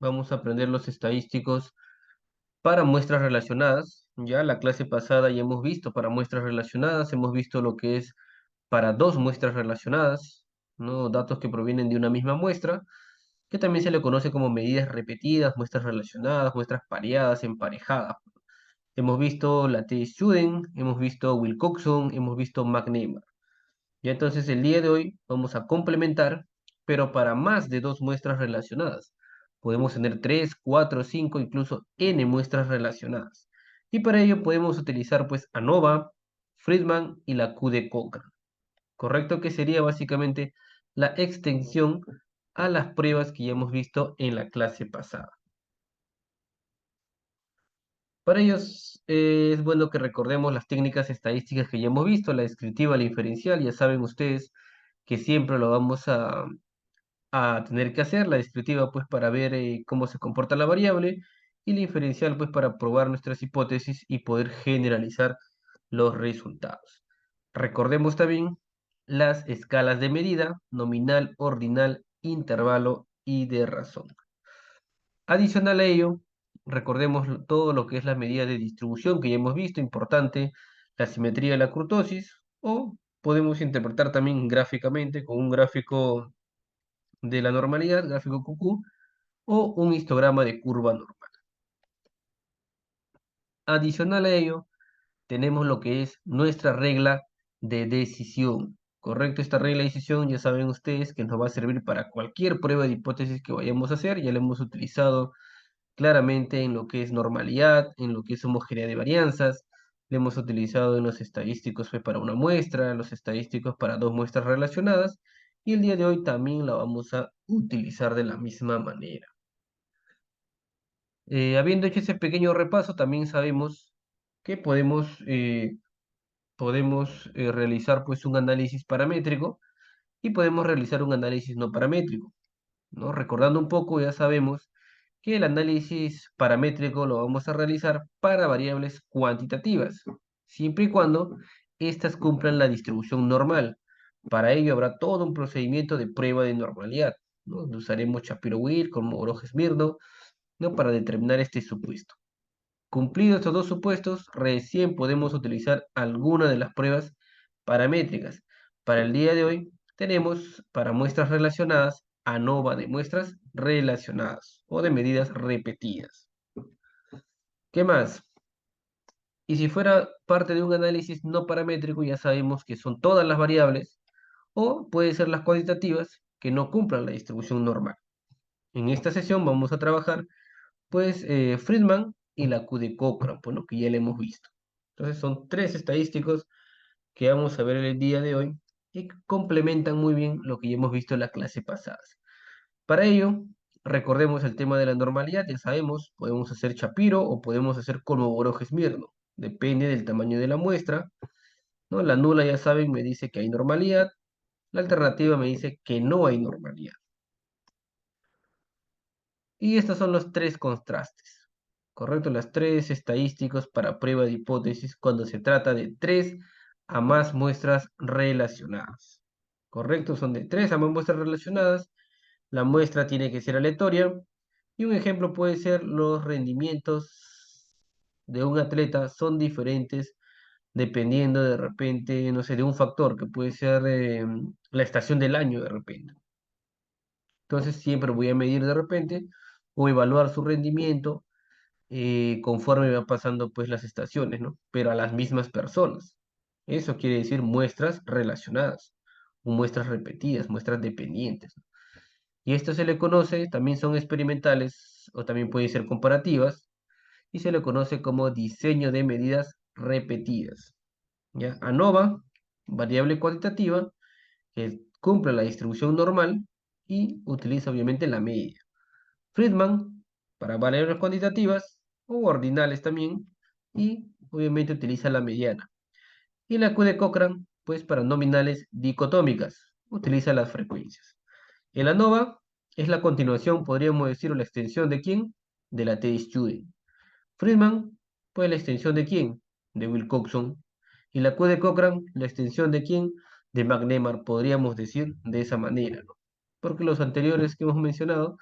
vamos a aprender los estadísticos para muestras relacionadas. Ya la clase pasada ya hemos visto para muestras relacionadas, hemos visto lo que es para dos muestras relacionadas, ¿no? Datos que provienen de una misma muestra, que también se le conoce como medidas repetidas, muestras relacionadas, muestras pareadas, emparejadas. Hemos visto la T-Student, hemos visto Wilcoxon, hemos visto McNamara. Y entonces el día de hoy vamos a complementar, pero para más de dos muestras relacionadas. Podemos tener tres, cuatro, cinco, incluso n muestras relacionadas. Y para ello podemos utilizar pues ANOVA, Friedman y la Q de Cochrane. ¿Correcto? Que sería básicamente la extensión a las pruebas que ya hemos visto en la clase pasada. Para ellos es bueno que recordemos las técnicas estadísticas que ya hemos visto, la descriptiva, la inferencial. Ya saben ustedes que siempre lo vamos a tener que hacer, la descriptiva pues para ver cómo se comporta la variable y la inferencial pues para probar nuestras hipótesis y poder generalizar los resultados. Recordemos también las escalas de medida, nominal, ordinal, intervalo y de razón. Adicional a ello, recordemos todo lo que es la medida de distribución que ya hemos visto, importante, la simetría de la kurtosis, o podemos interpretar también gráficamente con un gráfico de la normalidad, gráfico QQ, o un histograma de curva normal. Adicional a ello, tenemos lo que es nuestra regla de decisión. ¿Correcto? Esta regla de decisión ya saben ustedes que nos va a servir para cualquier prueba de hipótesis que vayamos a hacer. Ya la hemos utilizado claramente en lo que es normalidad, en lo que es homogeneidad de varianzas. La hemos utilizado en los estadísticos pues, para una muestra, los estadísticos para dos muestras relacionadas. Y el día de hoy también la vamos a utilizar de la misma manera. Habiendo hecho ese pequeño repaso, también sabemos que podemos realizar pues, un análisis paramétrico y podemos realizar un análisis no paramétrico, ¿no? Recordando un poco, ya sabemos que el análisis paramétrico lo vamos a realizar para variables cuantitativas, siempre y cuando éstas cumplan la distribución normal. Para ello habrá todo un procedimiento de prueba de normalidad, ¿no? Usaremos Shapiro-Wilk con Moroj-Smirnov, ¿no? Para determinar este supuesto. Cumplidos estos dos supuestos, recién podemos utilizar alguna de las pruebas paramétricas. Para el día de hoy tenemos para muestras relacionadas ANOVA de muestras relacionadas o de medidas repetidas. ¿Qué más? Y si fuera parte de un análisis no paramétrico, ya sabemos que son todas las variables o pueden ser las cuantitativas que no cumplan la distribución normal. En esta sesión vamos a trabajar pues Friedman y la Q de Cochrane, pues, ¿no? Que ya le hemos visto. Entonces son tres estadísticos que vamos a ver el día de hoy y que complementan muy bien lo que ya hemos visto en la clase pasada. Para ello, recordemos el tema de la normalidad, ya sabemos, podemos hacer Shapiro o podemos hacer Kolmogorov-Smirnov, depende del tamaño de la muestra, ¿no? La nula, ya saben, me dice que hay normalidad, la alternativa me dice que no hay normalidad. Y estos son los tres contrastes, ¿correcto? Las tres estadísticos para prueba de hipótesis cuando se trata de tres a más muestras relacionadas, ¿correcto? Son de tres a más muestras relacionadas, la muestra tiene que ser aleatoria, y un ejemplo puede ser los rendimientos de un atleta son diferentes dependiendo de repente, no sé, de un factor que puede ser la estación del año de repente. Entonces siempre voy a medir de repente o evaluar su rendimiento conforme van pasando pues las estaciones, ¿no? Pero a las mismas personas. Eso quiere decir muestras relacionadas, o muestras repetidas, muestras dependientes, ¿no? Y esto se le conoce, también son experimentales o también pueden ser comparativas, y se le conoce como diseño de medidas repetidas. ¿Ya? ANOVA, variable cuantitativa, que cumple la distribución normal y utiliza obviamente la media. Friedman, para variables cuantitativas o ordinales también, y obviamente utiliza la mediana. Y la Q de Cochrane, pues para nominales dicotómicas, utiliza las frecuencias. El ANOVA es la continuación, podríamos decir, o la extensión de quién? De la T-Student. Friedman, pues la extensión de quién? De Wilcoxon. Y la Q de Cochrane, la extensión de quién? De McNamara, podríamos decir de esa manera, ¿no? Porque los anteriores que hemos mencionado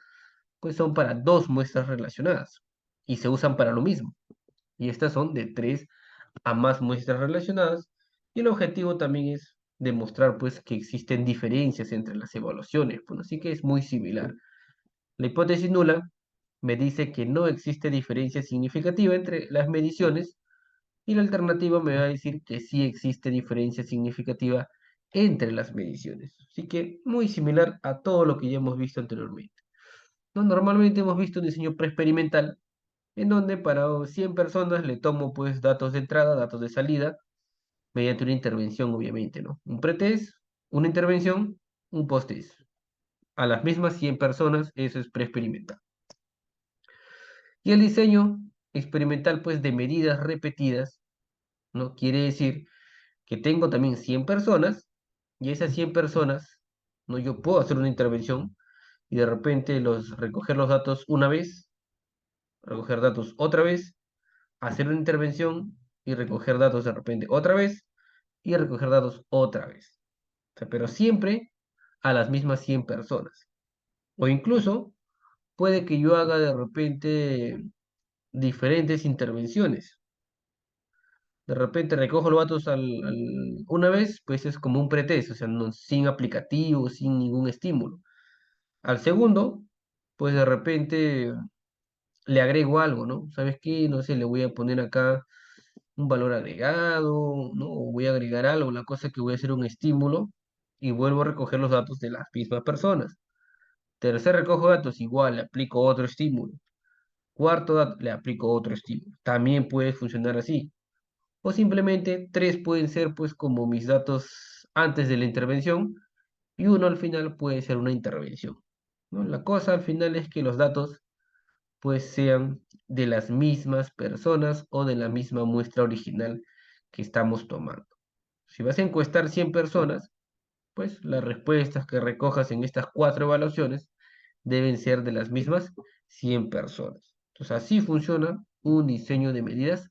pues son para dos muestras relacionadas y se usan para lo mismo. Y estas son de 3 a más muestras relacionadas. Y el objetivo también es demostrar pues que existen diferencias entre las evaluaciones. Bueno, así que es muy similar. La hipótesis nula me dice que no existe diferencia significativa entre las mediciones y la alternativa me va a decir que sí existe diferencia significativa entre las mediciones. Así que muy similar a todo lo que ya hemos visto anteriormente, ¿no? Normalmente hemos visto un diseño preexperimental en donde para 100 personas le tomo pues datos de entrada, datos de salida, mediante una intervención obviamente, ¿no? Un pretest, una intervención, un posttest. A las mismas 100 personas, eso es preexperimental. Y el diseño experimental pues de medidas repetidas, ¿no? Quiere decir que tengo también 100 personas y esas 100 personas, ¿no? Yo puedo hacer una intervención y de repente recoger los datos una vez, recoger datos otra vez, hacer una intervención y recoger datos de repente otra vez y recoger datos otra vez. O sea, pero siempre a las mismas 100 personas. O incluso puede que yo haga de repente diferentes intervenciones. De repente recojo los datos una vez, pues es como un pretest, o sea, sin aplicativo, sin ningún estímulo. Al segundo, pues de repente le agrego algo, ¿no? ¿Sabes qué? No sé, le voy a poner acá un valor agregado, ¿no? O voy a agregar algo, la cosa que voy a hacer un estímulo y vuelvo a recoger los datos de las mismas personas. Tercer recojo datos, igual, le aplico otro estímulo. Cuarto, le aplico otro estímulo. También puede funcionar así. O simplemente tres pueden ser pues como mis datos antes de la intervención y uno al final puede ser una intervención, ¿no? La cosa al final es que los datos pues sean de las mismas personas o de la misma muestra original que estamos tomando. Si vas a encuestar 100 personas, pues las respuestas que recojas en estas cuatro evaluaciones deben ser de las mismas 100 personas. Entonces así funciona un diseño de medidas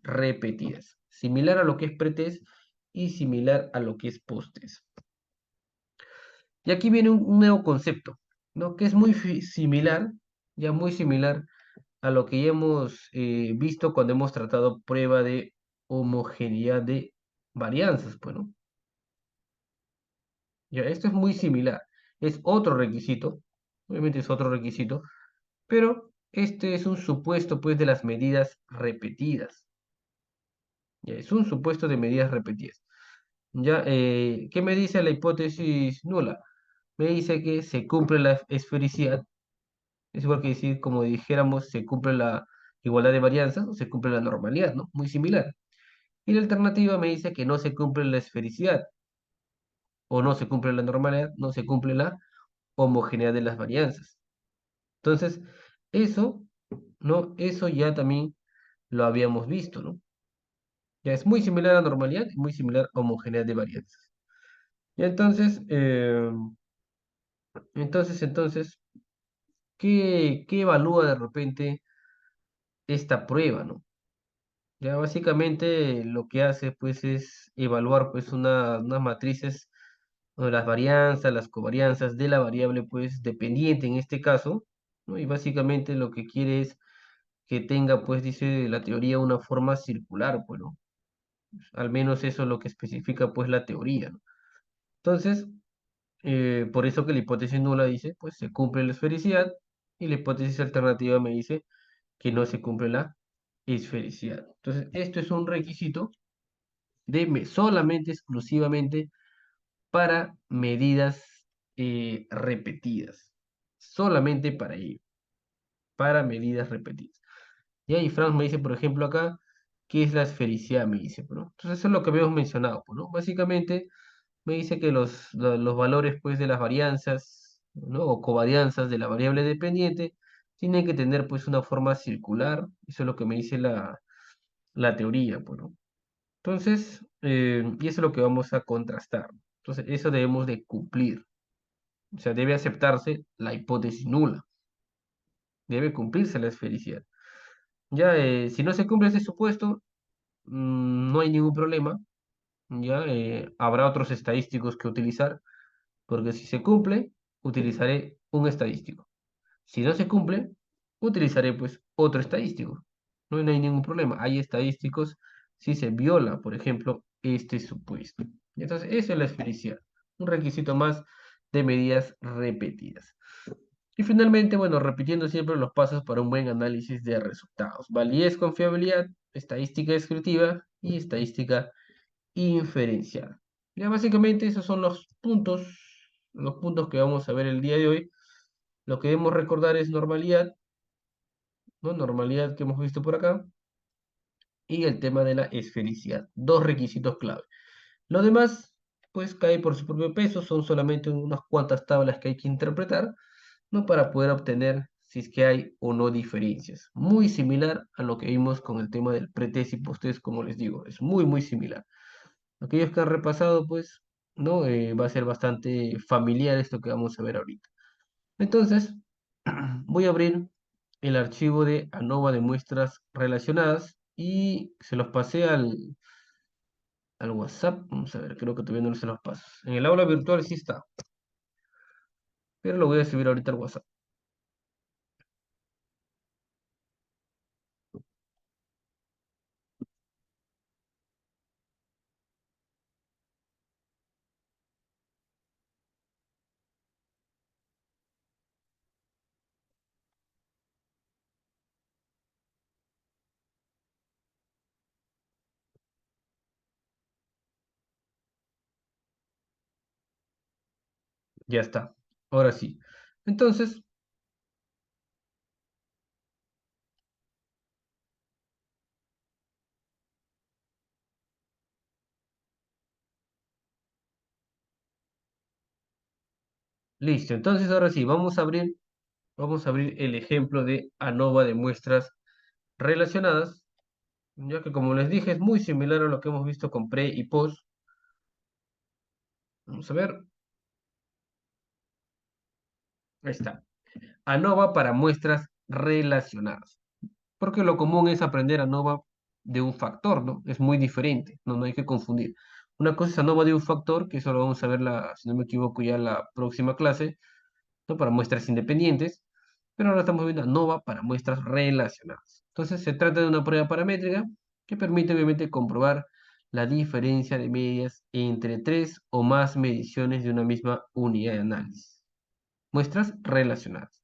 repetidas, similar a lo que es pretest y similar a lo que es posttest. Y aquí viene un nuevo concepto, ¿no? Que es muy similar, ya muy similar a lo que ya hemos visto cuando hemos tratado prueba de homogeneidad de varianzas, pues, ¿no? Ya, esto es muy similar. Es otro requisito, obviamente es otro requisito, pero este es un supuesto, pues, de las medidas repetidas. Ya, es un supuesto de medidas repetidas. Ya, ¿qué me dice la hipótesis nula? Me dice que se cumple la esfericidad. Es igual que decir, como dijéramos, se cumple la igualdad de varianzas o se cumple la normalidad, ¿no? Muy similar. Y la alternativa me dice que no se cumple la esfericidad o no se cumple la normalidad, no se cumple la homogeneidad de las varianzas. Entonces, eso, ¿no? Eso ya también lo habíamos visto, ¿no? Ya es muy similar a normalidad y muy similar a homogeneidad de varianzas. Y entonces, ¿qué evalúa de repente esta prueba, ¿no? Ya básicamente lo que hace pues es evaluar pues unas matrices o las varianzas, las covarianzas de la variable pues dependiente en este caso, ¿no? Y básicamente lo que quiere es que tenga pues dice la teoría una forma circular, pues, ¿no? Al menos eso es lo que especifica pues la teoría, ¿no? Entonces, por eso que la hipótesis nula dice pues se cumple la esfericidad y la hipótesis alternativa me dice que no se cumple la esfericidad. Entonces, esto es un requisito solamente, exclusivamente para medidas repetidas. Solamente para ello, para medidas repetidas. Y ahí Franz me dice, por ejemplo, acá, ¿qué es la esfericidad? Me dice, ¿no? Entonces, eso es lo que habíamos mencionado, pues, ¿no? Básicamente, me dice que los valores, pues, de las varianzas, ¿no? O covarianzas de la variable dependiente tienen que tener, pues, una forma circular. Eso es lo que me dice la teoría, pues, ¿no? Entonces, y eso es lo que vamos a contrastar. Entonces, eso debemos de cumplir. O sea, debe aceptarse la hipótesis nula. Debe cumplirse la esfericidad. Ya, si no se cumple ese supuesto, no hay ningún problema. Ya, habrá otros estadísticos que utilizar, porque si se cumple, utilizaré un estadístico. Si no se cumple, utilizaré pues otro estadístico. No hay ningún problema. Hay estadísticos si se viola, por ejemplo, este supuesto. Entonces, eso es la esfericidad. Un requisito más de medidas repetidas. Y finalmente, bueno, repitiendo siempre los pasos para un buen análisis de resultados. Validez, confiabilidad, estadística descriptiva y estadística inferencial. Ya básicamente esos son los puntos que vamos a ver el día de hoy. Lo que debemos recordar es normalidad, ¿no? Normalidad que hemos visto por acá, y el tema de la esfericidad. Dos requisitos clave. Lo demás, pues cae por su propio peso, son solamente unas cuantas tablas que hay que interpretar, ¿no? Para poder obtener si es que hay o no diferencias. Muy similar a lo que vimos con el tema del pretest y posttest, como les digo, es muy similar. Aquellos que han repasado, pues, ¿no? Va a ser bastante familiar esto que vamos a ver ahorita. Entonces, voy a abrir el archivo de ANOVA de muestras relacionadas y se los pasé al WhatsApp. Vamos a ver, creo que todavía no se los paso. En el aula virtual sí está, pero lo voy a subir ahorita al WhatsApp. Ya está. Ahora sí. Entonces, listo. Entonces, ahora sí, vamos a abrir el ejemplo de ANOVA de muestras relacionadas, ya que como les dije, es muy similar a lo que hemos visto con pre y post. Vamos a ver. Ahí está. ANOVA para muestras relacionadas. Porque lo común es aprender ANOVA de un factor, ¿no? Es muy diferente, no hay que confundir. Una cosa es ANOVA de un factor, que eso lo vamos a ver, si no me equivoco, ya en la próxima clase, ¿no? Para muestras independientes, pero ahora estamos viendo ANOVA para muestras relacionadas. Entonces se trata de una prueba paramétrica que permite obviamente comprobar la diferencia de medias entre tres o más mediciones de una misma unidad de análisis. Muestras relacionadas.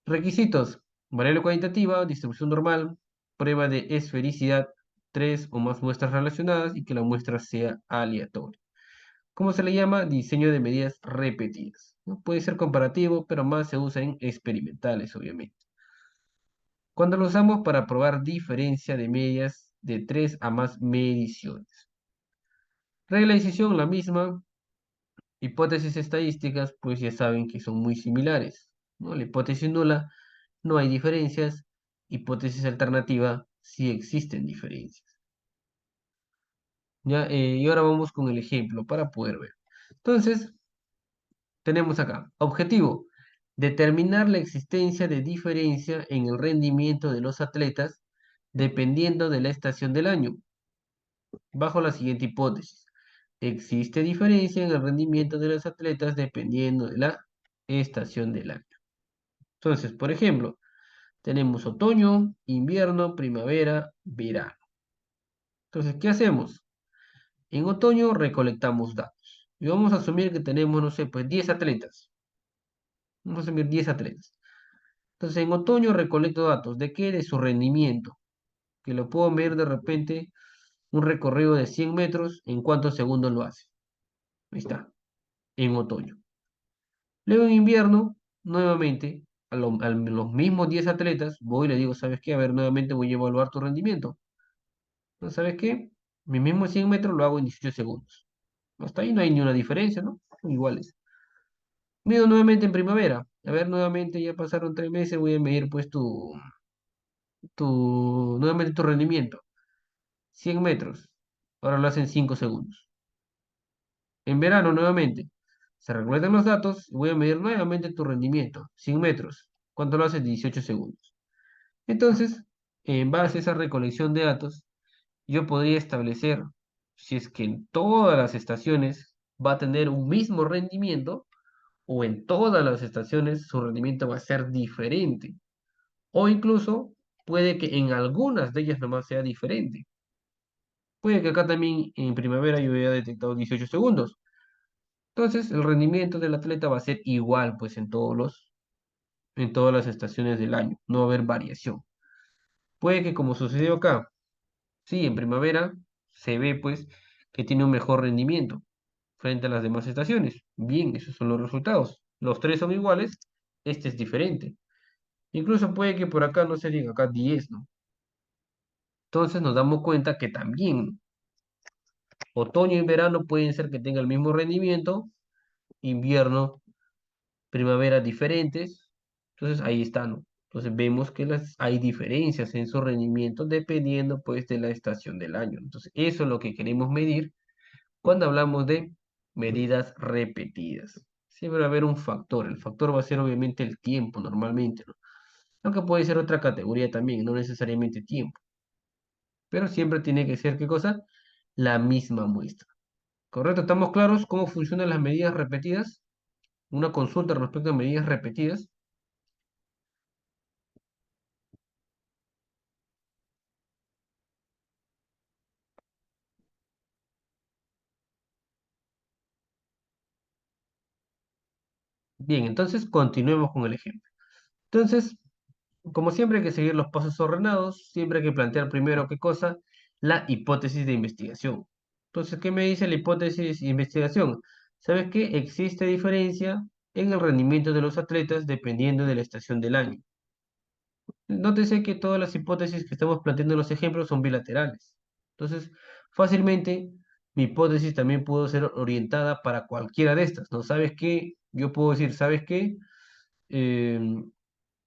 Requisitos: variable cuantitativa, distribución normal, prueba de esfericidad, tres o más muestras relacionadas y que la muestra sea aleatoria. ¿Cómo se le llama? Diseño de medidas repetidas, ¿no? Puede ser comparativo, pero más se usa en experimentales, obviamente. Cuando lo usamos para probar diferencia de medias de tres a más mediciones. Regla de decisión, la misma. Hipótesis estadísticas, pues ya saben que son muy similares, ¿no? La hipótesis nula, no hay diferencias. Hipótesis alternativa, sí existen diferencias. ¿Ya? Y ahora vamos con el ejemplo para poder ver. Entonces, tenemos acá, objetivo, determinar la existencia de diferencia en el rendimiento de los atletas dependiendo de la estación del año, bajo la siguiente hipótesis. Existe diferencia en el rendimiento de los atletas dependiendo de la estación del año. Entonces, por ejemplo, tenemos otoño, invierno, primavera, verano. Entonces, ¿qué hacemos? En otoño recolectamos datos. Y vamos a asumir que tenemos, no sé, pues 10 atletas. Vamos a asumir 10 atletas. Entonces, en otoño recolecto datos. ¿De qué? De su rendimiento. Que lo puedo medir de repente un recorrido de 100 metros, ¿en cuántos segundos lo hace? Ahí está, en otoño. Luego en invierno, nuevamente, los mismos 10 atletas, voy y le digo, ¿sabes qué? A ver, nuevamente voy a evaluar tu rendimiento. ¿No sabes qué? Mi mismo 100 metros lo hago en 18 segundos. Hasta ahí no hay ni una diferencia, ¿no? Son iguales. Mido nuevamente en primavera. A ver, nuevamente ya pasaron 3 meses, voy a medir pues nuevamente tu rendimiento. 100 metros. Ahora lo hacen 5 segundos. En verano nuevamente. Se recolectan los datos y voy a medir nuevamente tu rendimiento. 100 metros. ¿Cuánto lo haces? 18 segundos. Entonces, en base a esa recolección de datos, yo podría establecer si es que en todas las estaciones va a tener un mismo rendimiento o en todas las estaciones su rendimiento va a ser diferente. O incluso puede que en algunas de ellas nomás sea diferente. Puede que acá también en primavera yo haya detectado 18 segundos. Entonces el rendimiento del atleta va a ser igual pues en todas las estaciones del año. No va a haber variación. Puede que como sucedió acá, sí, en primavera se ve pues que tiene un mejor rendimiento frente a las demás estaciones. Bien, esos son los resultados. Los tres son iguales, este es diferente. Incluso puede que por acá no se diga acá 10, ¿no? Entonces nos damos cuenta que también otoño y verano pueden ser que tenga el mismo rendimiento, invierno, primavera diferentes. Entonces ahí está, ¿no? Entonces vemos que hay diferencias en su rendimiento dependiendo pues de la estación del año. Entonces eso es lo que queremos medir cuando hablamos de medidas repetidas. Siempre va a haber un factor. El factor va a ser obviamente el tiempo normalmente, ¿no? Aunque puede ser otra categoría también, no necesariamente tiempo. Pero siempre tiene que ser, ¿qué cosa? La misma muestra. ¿Correcto? ¿Estamos claros cómo funcionan las medidas repetidas? Una consulta respecto a medidas repetidas. Bien, entonces continuemos con el ejemplo. Entonces, como siempre hay que seguir los pasos ordenados, siempre hay que plantear primero qué cosa, la hipótesis de investigación. Entonces, ¿qué me dice la hipótesis de investigación? ¿Sabes qué? Existe diferencia en el rendimiento de los atletas dependiendo de la estación del año. Nótese que todas las hipótesis que estamos planteando en los ejemplos son bilaterales. Entonces, fácilmente mi hipótesis también pudo ser orientada para cualquiera de estas, ¿no? ¿Sabes qué? Yo puedo decir, ¿sabes qué? El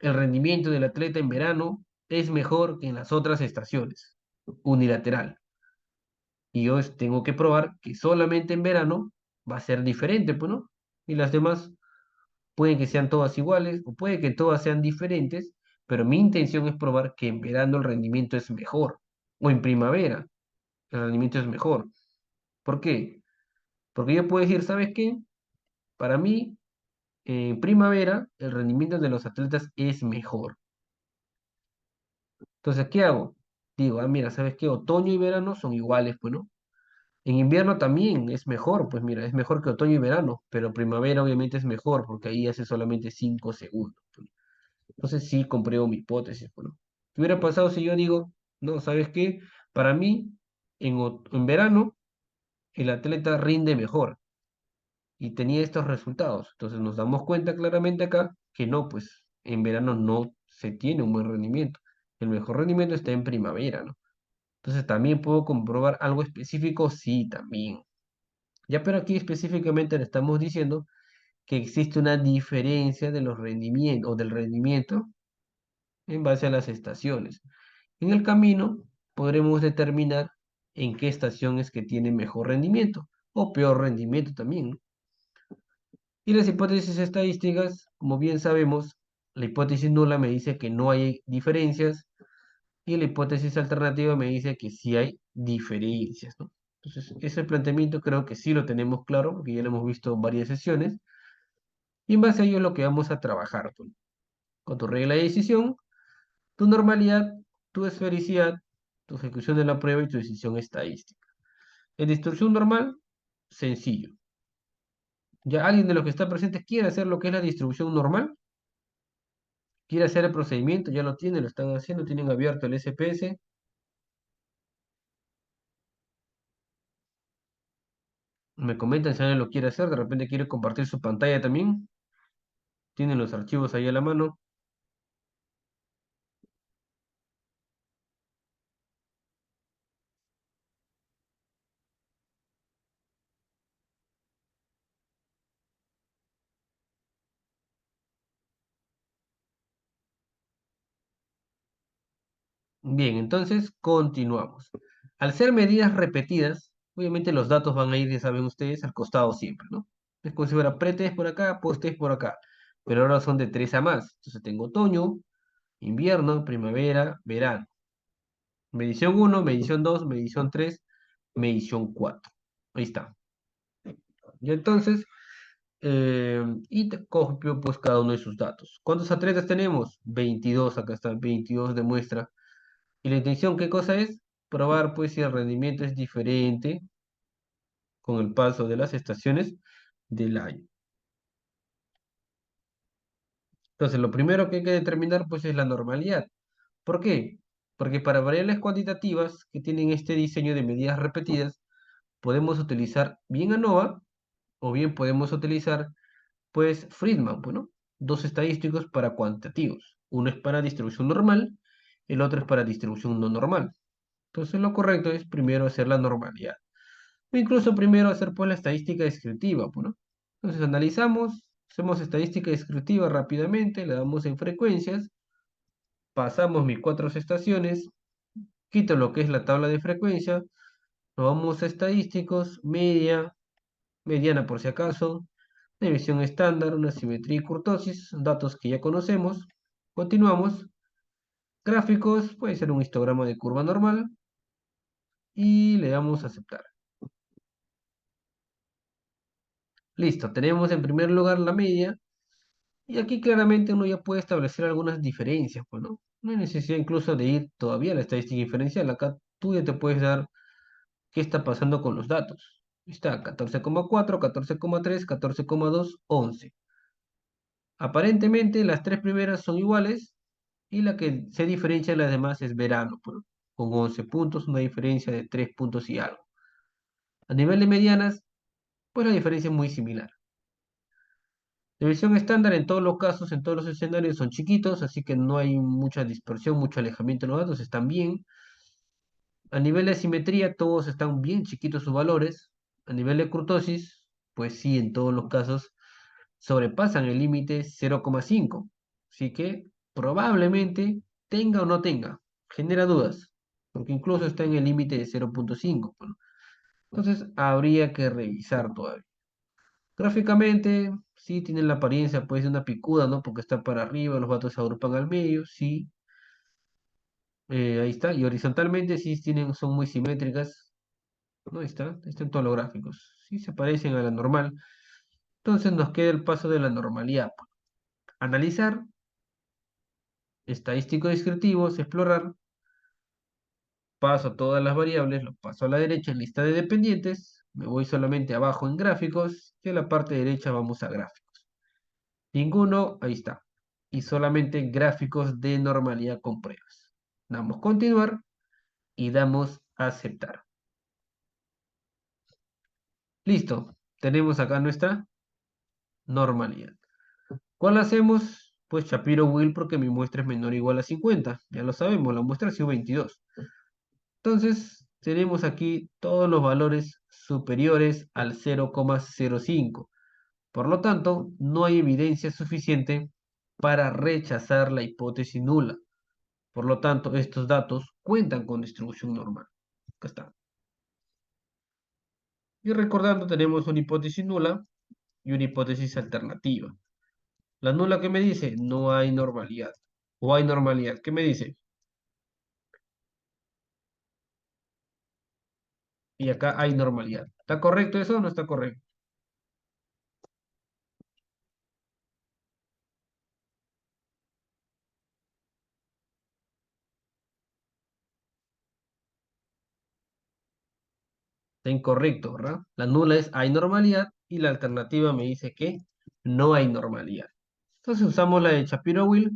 rendimiento del atleta en verano es mejor que en las otras estaciones, unilateral. Y yo tengo que probar que solamente en verano va a ser diferente, pues, ¿no? Y las demás pueden que sean todas iguales o puede que todas sean diferentes, pero mi intención es probar que en verano el rendimiento es mejor o en primavera el rendimiento es mejor. ¿Por qué? Porque yo puedo decir, ¿sabes qué? Para mí, en primavera el rendimiento de los atletas es mejor. Entonces, ¿qué hago? Digo, ah, mira, ¿sabes qué? Otoño y verano son iguales, pues, ¿no? En invierno también es mejor, pues mira, es mejor que otoño y verano, pero primavera obviamente es mejor porque ahí hace solamente 5 segundos, pues. Entonces sí compruebo mi hipótesis, pues, ¿no? ¿Qué hubiera pasado si yo digo, no, ¿sabes qué? Para mí, en verano, el atleta rinde mejor y tenía estos resultados. Entonces nos damos cuenta claramente acá que no, pues en verano no se tiene un buen rendimiento. El mejor rendimiento está en primavera, ¿no? Entonces, ¿también puedo comprobar algo específico? Sí, también. Ya, pero aquí específicamente le estamos diciendo que existe una diferencia de los rendimientos o del rendimiento en base a las estaciones. En el camino podremos determinar en qué estación es que tiene mejor rendimiento o peor rendimiento también, ¿no? Y las hipótesis estadísticas, como bien sabemos, la hipótesis nula me dice que no hay diferencias y la hipótesis alternativa me dice que sí hay diferencias, ¿no? Entonces, ese planteamiento creo que sí lo tenemos claro, porque ya lo hemos visto en varias sesiones, y en base a ello es lo que vamos a trabajar, pues, con tu regla de decisión, tu normalidad, tu esfericidad, tu ejecución de la prueba y tu decisión estadística. En distribución normal, sencillo. ¿Ya alguien de los que está presente quiere hacer lo que es la distribución normal? ¿Quiere hacer el procedimiento? Ya lo tienen, lo están haciendo, tienen abierto el SPS. Me comentan si alguien lo quiere hacer, de repente quiere compartir su pantalla también. Tienen los archivos ahí a la mano. Bien, entonces continuamos. Al ser medidas repetidas, obviamente los datos van a ir, ya saben ustedes, al costado siempre, ¿no? Es como si fuera pre-test por acá, post-test por acá. Pero ahora son de 3 a más. Entonces tengo otoño, invierno, primavera, verano. Medición uno, medición 2, medición 3, medición 4. Ahí está. Y entonces, Y te copio pues cada uno de sus datos. ¿Cuántos atletas tenemos? 22, acá están 22 de muestra. ¿Y la intención qué cosa es? Probar pues si el rendimiento es diferente con el paso de las estaciones del año. Entonces, lo primero que hay que determinar pues es la normalidad. ¿Por qué? Porque para variables cuantitativas que tienen este diseño de medidas repetidas, podemos utilizar bien ANOVA o bien podemos utilizar pues Friedman, bueno, dos estadísticos para cuantitativos. Uno es para distribución normal, el otro es para distribución no normal. Entonces lo correcto es primero hacer la normalidad. O incluso primero hacer pues la estadística descriptiva, pues, ¿no? Entonces analizamos, hacemos estadística descriptiva rápidamente, le damos en frecuencias, pasamos mis cuatro estaciones, quito lo que es la tabla de frecuencia, nos vamos a estadísticos, media, mediana por si acaso, división estándar, una simetría y kurtosis, datos que ya conocemos. Continuamos. Gráficos, puede ser un histograma de curva normal y le damos a aceptar. Listo, tenemos en primer lugar la media y aquí claramente uno ya puede establecer algunas diferencias, pues, ¿no? No hay necesidad incluso de ir todavía a la estadística inferencial. Acá tú ya te puedes dar qué está pasando con los datos. Está 14,4, 14,3, 14,2, 11. Aparentemente las tres primeras son iguales y la que se diferencia de las demás es verano, pues, con 11 puntos, una diferencia de 3 puntos y algo. A nivel de medianas, pues la diferencia es muy similar. División estándar en todos los casos, en todos los escenarios son chiquitos, así que no hay mucha dispersión, mucho alejamiento en los datos, están bien. A nivel de simetría, todos están bien chiquitos sus valores. A nivel de kurtosis, pues sí, en todos los casos sobrepasan el límite 0,5. Así que probablemente tenga o no tenga. Genera dudas, porque incluso está en el límite de 0,5. Bueno, entonces habría que revisar todavía. Gráficamente, sí tienen la apariencia pues de una picuda, ¿no? Porque está para arriba, los datos se agrupan al medio, sí. Ahí está. Y horizontalmente sí tienen, son muy simétricas. ¿No? Ahí está en todos los gráficos. Sí se parecen a la normal. Entonces nos queda el paso de la normalidad. Analizar, estadístico descriptivos, explorar. Paso todas las variables, lo paso a la derecha en lista de dependientes. Me voy solamente abajo en gráficos. Y a la parte derecha vamos a gráficos. Ninguno, ahí está. Y solamente gráficos de normalidad con pruebas. Damos continuar y damos aceptar. Listo. Tenemos acá nuestra normalidad. ¿Cuál hacemos? Pues Shapiro-Wilk porque mi muestra es menor o igual a 50. Ya lo sabemos, la muestra ha sido 22. Entonces, tenemos aquí todos los valores superiores al 0,05. Por lo tanto, no hay evidencia suficiente para rechazar la hipótesis nula. Por lo tanto, estos datos cuentan con distribución normal. Acá está. Y recordando, tenemos una hipótesis nula y una hipótesis alternativa. La nula, ¿qué me dice? No hay normalidad. O hay normalidad. ¿Qué me dice? Y acá hay normalidad. ¿Está correcto eso o no está correcto? Está incorrecto, ¿verdad? La nula es hay normalidad y la alternativa me dice que no hay normalidad. Entonces usamos la de Shapiro-Wilk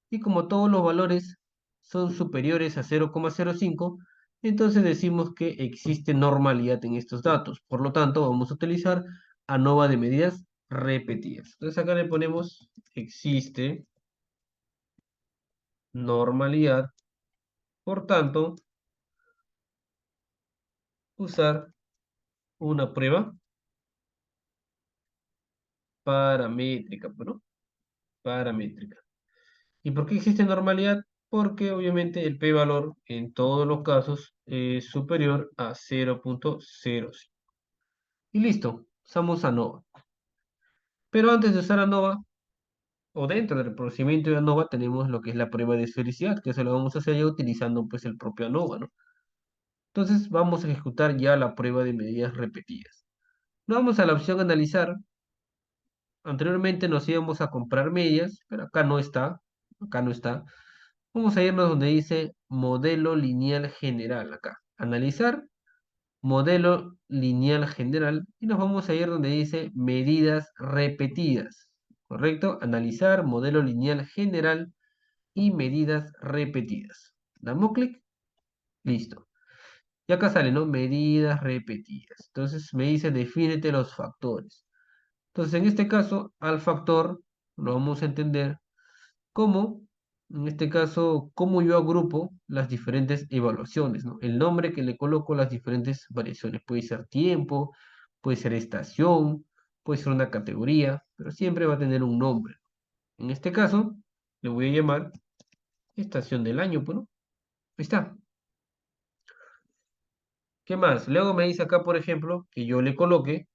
y como todos los valores son superiores a 0,05, entonces decimos que existe normalidad en estos datos. Por lo tanto, vamos a utilizar ANOVA de medidas repetidas. Entonces acá le ponemos existe normalidad. Por tanto, usar una prueba paramétrica, ¿no? Paramétrica. ¿Y por qué existe normalidad? Porque obviamente el p-valor en todos los casos es superior a 0,05. Y listo, usamos ANOVA. Pero antes de usar ANOVA, o dentro del procedimiento de ANOVA, tenemos lo que es la prueba de esfericidad, que eso lo vamos a hacer ya utilizando pues el propio ANOVA, ¿no? Entonces vamos a ejecutar ya la prueba de medidas repetidas. Nos vamos a la opción analizar Anteriormente nos íbamos a comprar medias, pero acá no está. Acá no está. Vamos a irnos donde dice modelo lineal general acá. Analizar modelo lineal general y nos vamos a ir donde dice medidas repetidas. ¿Correcto? Analizar modelo lineal general y medidas repetidas. Damos clic, listo. Y acá sale, ¿no? Medidas repetidas. Entonces me dice defínete los factores. Entonces en este caso, al factor lo vamos a entender como, en este caso, cómo yo agrupo las diferentes evaluaciones, ¿no? El nombre que le coloco a las diferentes variaciones. Puede ser tiempo, puede ser estación, puede ser una categoría, pero siempre va a tener un nombre. En este caso, le voy a llamar estación del año, pues, ¿no? Ahí está. ¿Qué más? Luego me dice acá, por ejemplo, que yo le coloque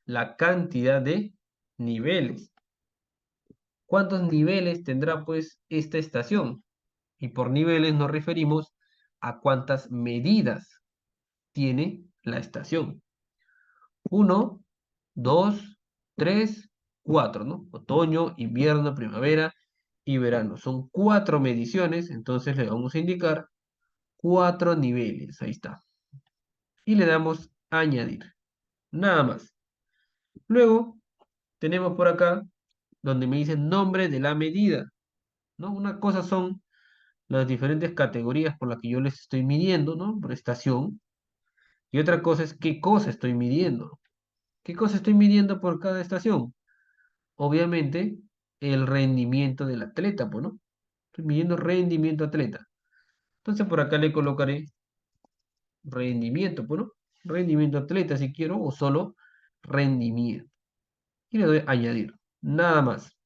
la cantidad de niveles. ¿Cuántos niveles tendrá, pues, esta estación? Y por niveles nos referimos a cuántas medidas tiene la estación. 1, 2, 3, 4, ¿no? Otoño, invierno, primavera y verano. Son 4 mediciones, entonces le vamos a indicar 4 niveles. Ahí está. Y le damos añadir. Nada más. Luego tenemos por acá donde me dice nombre de la medida, ¿no? Una cosa son las diferentes categorías por las que yo les estoy midiendo, ¿no? Por estación. Y otra cosa es qué cosa estoy midiendo. ¿Qué cosa estoy midiendo por cada estación? Obviamente, el rendimiento del atleta, pues, ¿no? Estoy midiendo rendimiento atleta. Entonces por acá le colocaré rendimiento, pues, ¿no? Rendimiento atleta si quiero, o solo rendimiento. Y le doy a añadir. Nada más.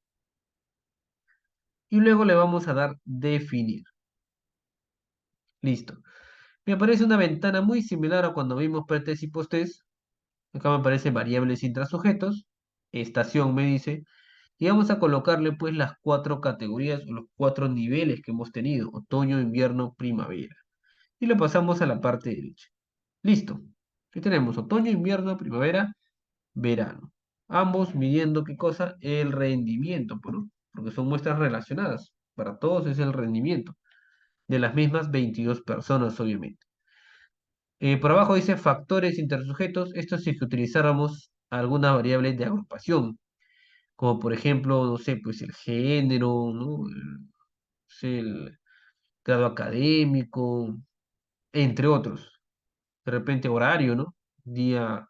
Y luego le vamos a dar definir. Listo. Me aparece una ventana muy similar a cuando vimos pretest y posttest. Acá me aparece variables intrasujetos. Estación me dice. Y vamos a colocarle pues las 4 categorías o los 4 niveles que hemos tenido. Otoño, invierno, primavera. Y lo pasamos a la parte derecha. Listo. Aquí tenemos otoño, invierno, primavera, verano. Ambos midiendo qué cosa? El rendimiento, pues, ¿no? Porque son muestras relacionadas. Para todos es el rendimiento. De las mismas 22 personas, obviamente. Por abajo dice factores intersujetos. Esto si que utilizáramos alguna variable de agrupación, como por ejemplo, no sé, pues el género, ¿no? El grado académico, entre otros. De repente horario, ¿no? Día,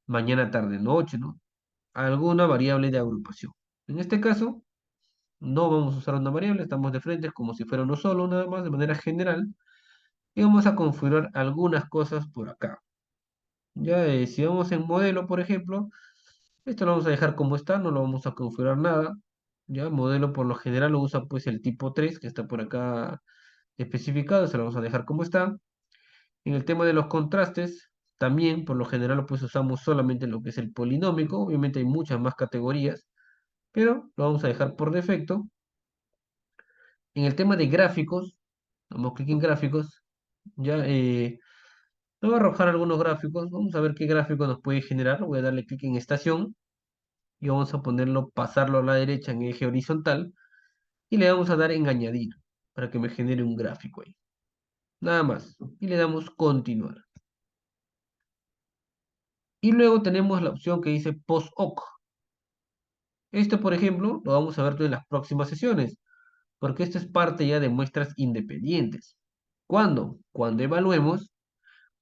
mañana, tarde, noche, ¿no? Alguna variable de agrupación. En este caso, no vamos a usar una variable, estamos de frente como si fuera uno solo, nada más, de manera general. Y vamos a configurar algunas cosas por acá. Ya, si vamos en modelo, por ejemplo, esto lo vamos a dejar como está, no lo vamos a configurar nada. Ya, modelo por lo general lo usa pues el tipo 3 que está por acá especificado, se lo vamos a dejar como está. En el tema de los contrastes, también por lo general pues usamos solamente lo que es el polinómico, obviamente hay muchas más categorías, pero lo vamos a dejar por defecto. En el tema de gráficos, damos clic en gráficos, ya nos va a arrojar algunos gráficos, vamos a ver qué gráfico nos puede generar, voy a darle clic en estación y vamos a ponerlo, pasarlo a la derecha en eje horizontal y le vamos a dar en añadir para que me genere un gráfico ahí. Nada más. Y le damos continuar. Y luego tenemos la opción que dice post-hoc. Esto, por ejemplo, lo vamos a ver en las próximas sesiones, porque esto es parte ya de muestras independientes. ¿Cuándo? Cuando evaluemos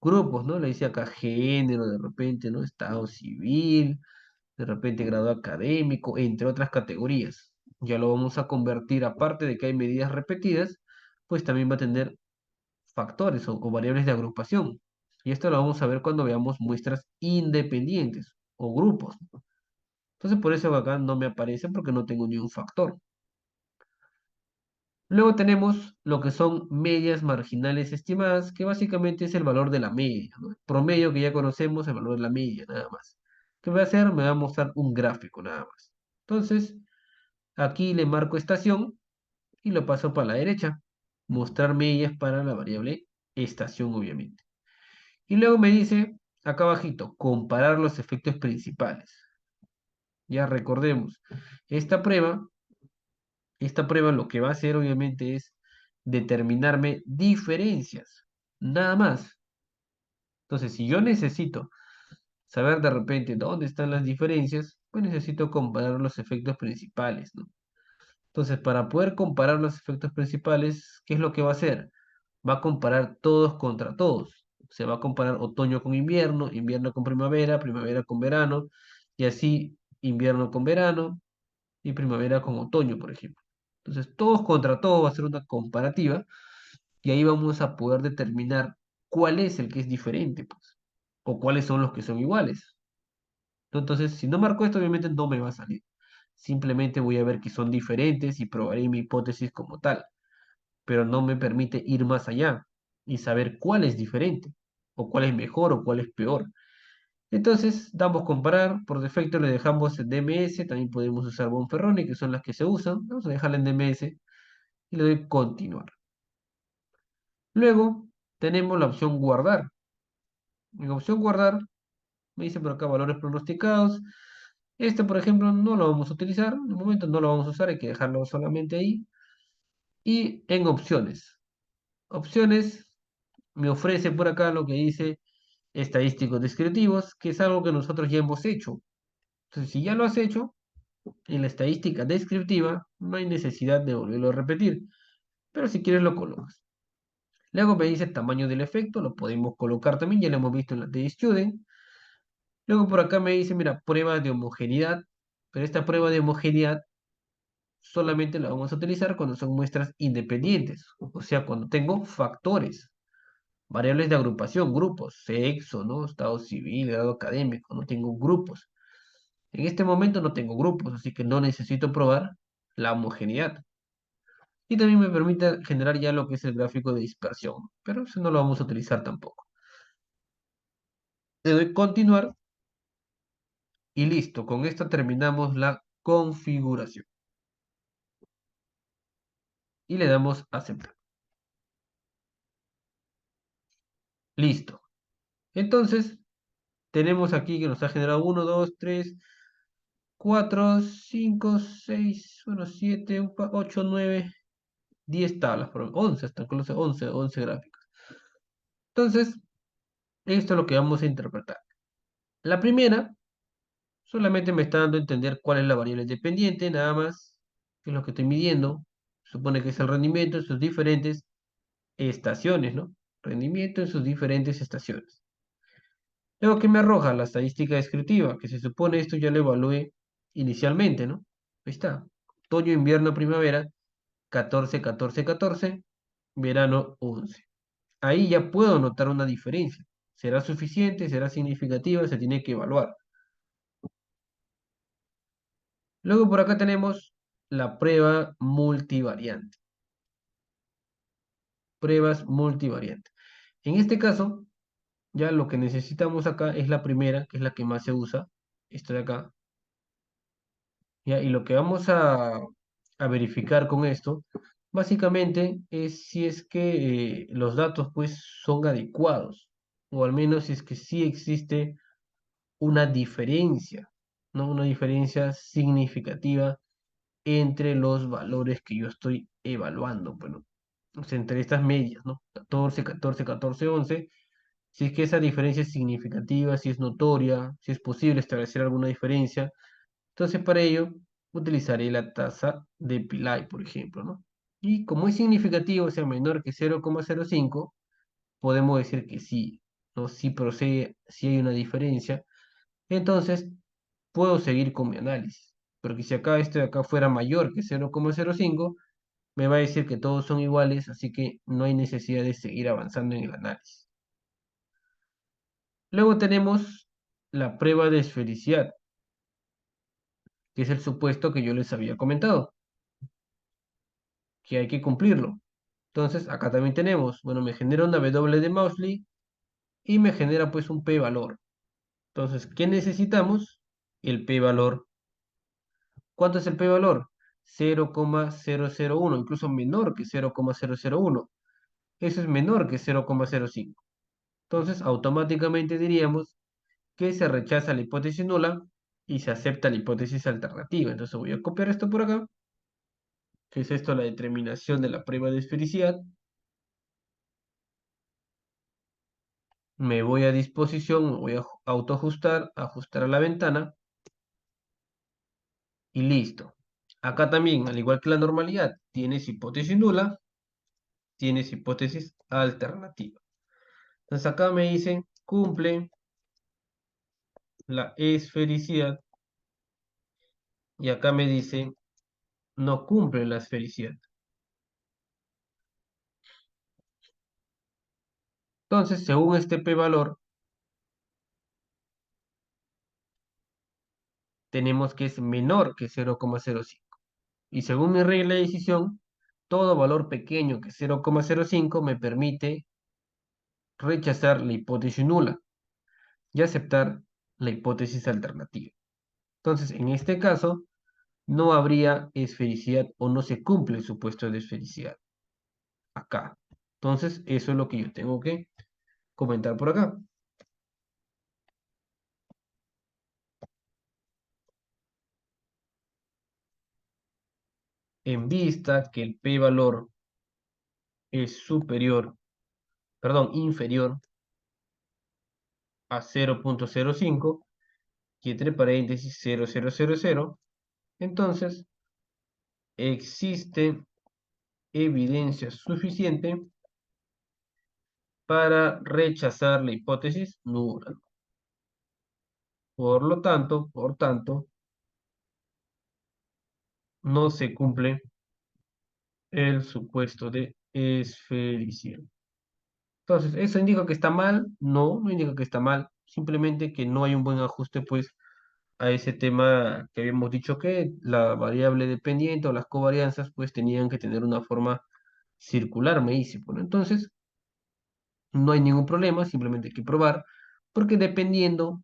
grupos, ¿no? Le dice acá género, de repente, ¿no? Estado civil, de repente grado académico, entre otras categorías. Ya lo vamos a convertir, aparte de que hay medidas repetidas, pues también va a tener factores o variables de agrupación. Y esto lo vamos a ver cuando veamos muestras independientes o grupos. Entonces por eso acá no me aparece porque no tengo ni un factor. Luego tenemos lo que son medias marginales estimadas, que básicamente es el valor de la media, ¿no? El promedio que ya conocemos, el valor de la media, nada más. ¿Qué voy a hacer? Me va a mostrar un gráfico, nada más. Entonces, aquí le marco estación y lo paso para la derecha. Mostrar medias para la variable estación, obviamente. Y luego me dice, acá abajito, comparar los efectos principales. Ya recordemos, esta prueba, esta prueba lo que va a hacer obviamente es determinarme diferencias, nada más. Entonces, si yo necesito saber de repente dónde están las diferencias, pues necesito comparar los efectos principales, ¿no? Entonces, para poder comparar los efectos principales, ¿qué es lo que va a hacer? Va a comparar todos contra todos. Se va a comparar otoño con invierno, invierno con primavera, primavera con verano, y así invierno con verano y primavera con otoño, por ejemplo. Entonces, todos contra todos va a ser una comparativa y ahí vamos a poder determinar cuál es el que es diferente, pues, o cuáles son los que son iguales. Entonces, si no marco esto, obviamente no me va a salir. Simplemente voy a ver que son diferentes y probaré mi hipótesis como tal, pero no me permite ir más allá y saber cuál es diferente, o cuál es mejor, o cuál es peor. Entonces, damos comparar, por defecto le dejamos en DMS, también podemos usar Bonferroni, que son las que se usan. Vamos a dejarla en DMS y le doy continuar. Luego, tenemos la opción guardar. En opción guardar, me dice por acá valores pronosticados. Este, por ejemplo, no lo vamos a utilizar. En el momento no lo vamos a usar, hay que dejarlo solamente ahí. Y en opciones. Opciones me ofrece por acá lo que dice estadísticos descriptivos, que es algo que nosotros ya hemos hecho. Entonces, si ya lo has hecho, en la estadística descriptiva no hay necesidad de volverlo a repetir, pero si quieres lo colocas. Luego me dice tamaño del efecto, lo podemos colocar también, ya lo hemos visto en la de Student. Luego por acá me dice, mira, prueba de homogeneidad, pero esta prueba de homogeneidad solamente la vamos a utilizar cuando son muestras independientes, o sea, cuando tengo factores, variables de agrupación, grupos, sexo, ¿no? Estado civil, grado académico, no tengo grupos. En este momento no tengo grupos, así que no necesito probar la homogeneidad. Y también me permite generar ya lo que es el gráfico de dispersión, pero eso no lo vamos a utilizar tampoco. Le doy continuar y listo. Con esto terminamos la configuración. Y le damos aceptar. Listo. Entonces, tenemos aquí que nos ha generado 1, 2, 3, 4, 5, 6, 1, 7, 8, 9, 10 tablas, 11, hasta incluso 11 gráficos. Entonces, esto es lo que vamos a interpretar. La primera solamente me está dando a entender cuál es la variable dependiente, nada más, que es lo que estoy midiendo. Supone que es el rendimiento en sus diferentes estaciones, ¿no? Rendimiento en sus diferentes estaciones. Luego, ¿qué me arroja? La estadística descriptiva, que se supone esto ya lo evalué inicialmente, ¿no? Ahí está. Otoño, invierno, primavera, 14, 14, 14, verano 11. Ahí ya puedo notar una diferencia. ¿Será suficiente? ¿Será significativa? Se tiene que evaluar. Luego por acá tenemos la prueba multivariante. Pruebas multivariante. En este caso, ya lo que necesitamos acá es la primera, que es la que más se usa. Esta de acá. ¿Ya? Y lo que vamos a verificar con esto, básicamente, es si es que los datos pues son adecuados. O al menos si es que sí existe una diferencia, ¿no? Una diferencia significativa entre los valores que yo estoy evaluando. Bueno, o sea, entre estas medias, ¿no? 14, 14, 14, 11. Si es que esa diferencia es significativa, si es notoria, si es posible establecer alguna diferencia, entonces para ello utilizaré la tasa de Pillai, por ejemplo, ¿no? Y como es significativo, o sea, menor que 0,05, podemos decir que sí, ¿no? Si procede, si hay una diferencia, entonces puedo seguir con mi análisis. Porque si acá este de acá fuera mayor que 0,05, me va a decir que todos son iguales, así que no hay necesidad de seguir avanzando en el análisis. Luego tenemos la prueba de esfericidad, que es el supuesto que yo les había comentado, que hay que cumplirlo. Entonces, acá también tenemos, bueno, me genera una W de Moseley y me genera pues un p-valor. Entonces, ¿qué necesitamos? El p-valor. ¿Cuánto es el p-valor? 0,001, incluso menor que 0,001. Eso es menor que 0,05. Entonces, automáticamente diríamos que se rechaza la hipótesis nula y se acepta la hipótesis alternativa. Entonces voy a copiar esto por acá, que es esto la determinación de la prueba de esfericidad. Me voy a disposición, me voy a autoajustar, ajustar a la ventana y listo. Acá también, al igual que la normalidad, tienes hipótesis nula, tienes hipótesis alternativa. Entonces acá me dicen, cumple la esfericidad y acá me dice, no cumple la esfericidad. Entonces, según este p-valor, tenemos que es menor que 0,05. Y según mi regla de decisión, todo valor pequeño que 0,05 me permite rechazar la hipótesis nula y aceptar la hipótesis alternativa. Entonces, en este caso, no habría esfericidad o no se cumple el supuesto de esfericidad acá. Entonces, eso es lo que yo tengo que comentar por acá. En vista que el p-valor es superior, perdón, inferior a 0,05 y entre paréntesis 0,000, entonces existe evidencia suficiente para rechazar la hipótesis nula. Por tanto, no se cumple el supuesto de esfericidad. Entonces, ¿eso indica que está mal? No, no indica que está mal. Simplemente que no hay un buen ajuste, pues, a ese tema que habíamos dicho que la variable dependiente o las covarianzas, pues, tenían que tener una forma circular, me dice. Bueno, entonces, no hay ningún problema, simplemente hay que probar, porque dependiendo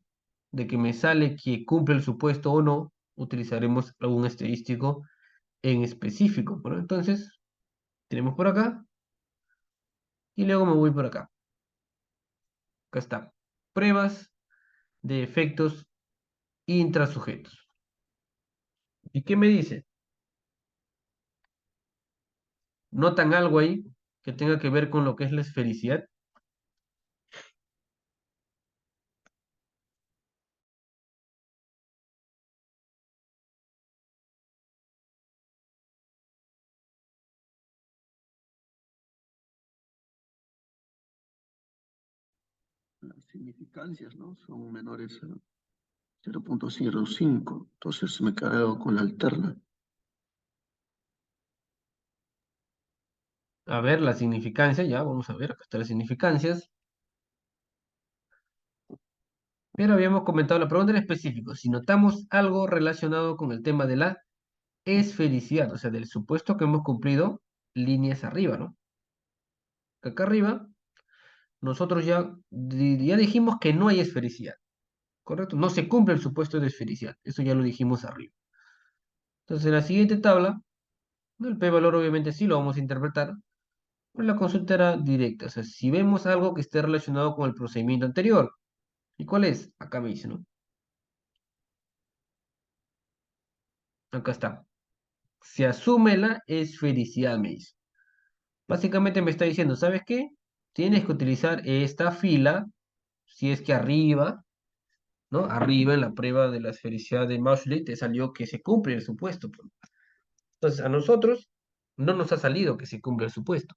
de que me sale que cumple el supuesto o no, utilizaremos algún estadístico en específico. Bueno, entonces, tenemos por acá y luego me voy por acá. Acá está. Pruebas de efectos intrasujetos. ¿Y qué me dice? ¿Notan algo ahí que tenga que ver con lo que es la esfericidad? Las significancias, ¿no? Son menores a 0,05. Entonces me quedo con la alterna. A ver, la significancia, ya, vamos a ver, acá están las significancias. Pero habíamos comentado la pregunta en específico, si notamos algo relacionado con el tema de la esfericidad, o sea, del supuesto que hemos cumplido líneas arriba, ¿no? Acá arriba, nosotros ya dijimos que no hay esfericidad, ¿correcto? No se cumple el supuesto de esfericidad, eso ya lo dijimos arriba. Entonces, en la siguiente tabla, ¿no? El p-valor obviamente sí lo vamos a interpretar, pero la consulta era directa, o sea, si vemos algo que esté relacionado con el procedimiento anterior, ¿y cuál es? Acá me dice, ¿no? Acá está. Se asume la esfericidad, me dice. Básicamente me está diciendo, ¿sabes qué? Tienes que utilizar esta fila, si es que arriba, ¿no? Arriba en la prueba de la esfericidad de Mauchly te salió que se cumple el supuesto, pues. Entonces, a nosotros no nos ha salido que se cumple el supuesto.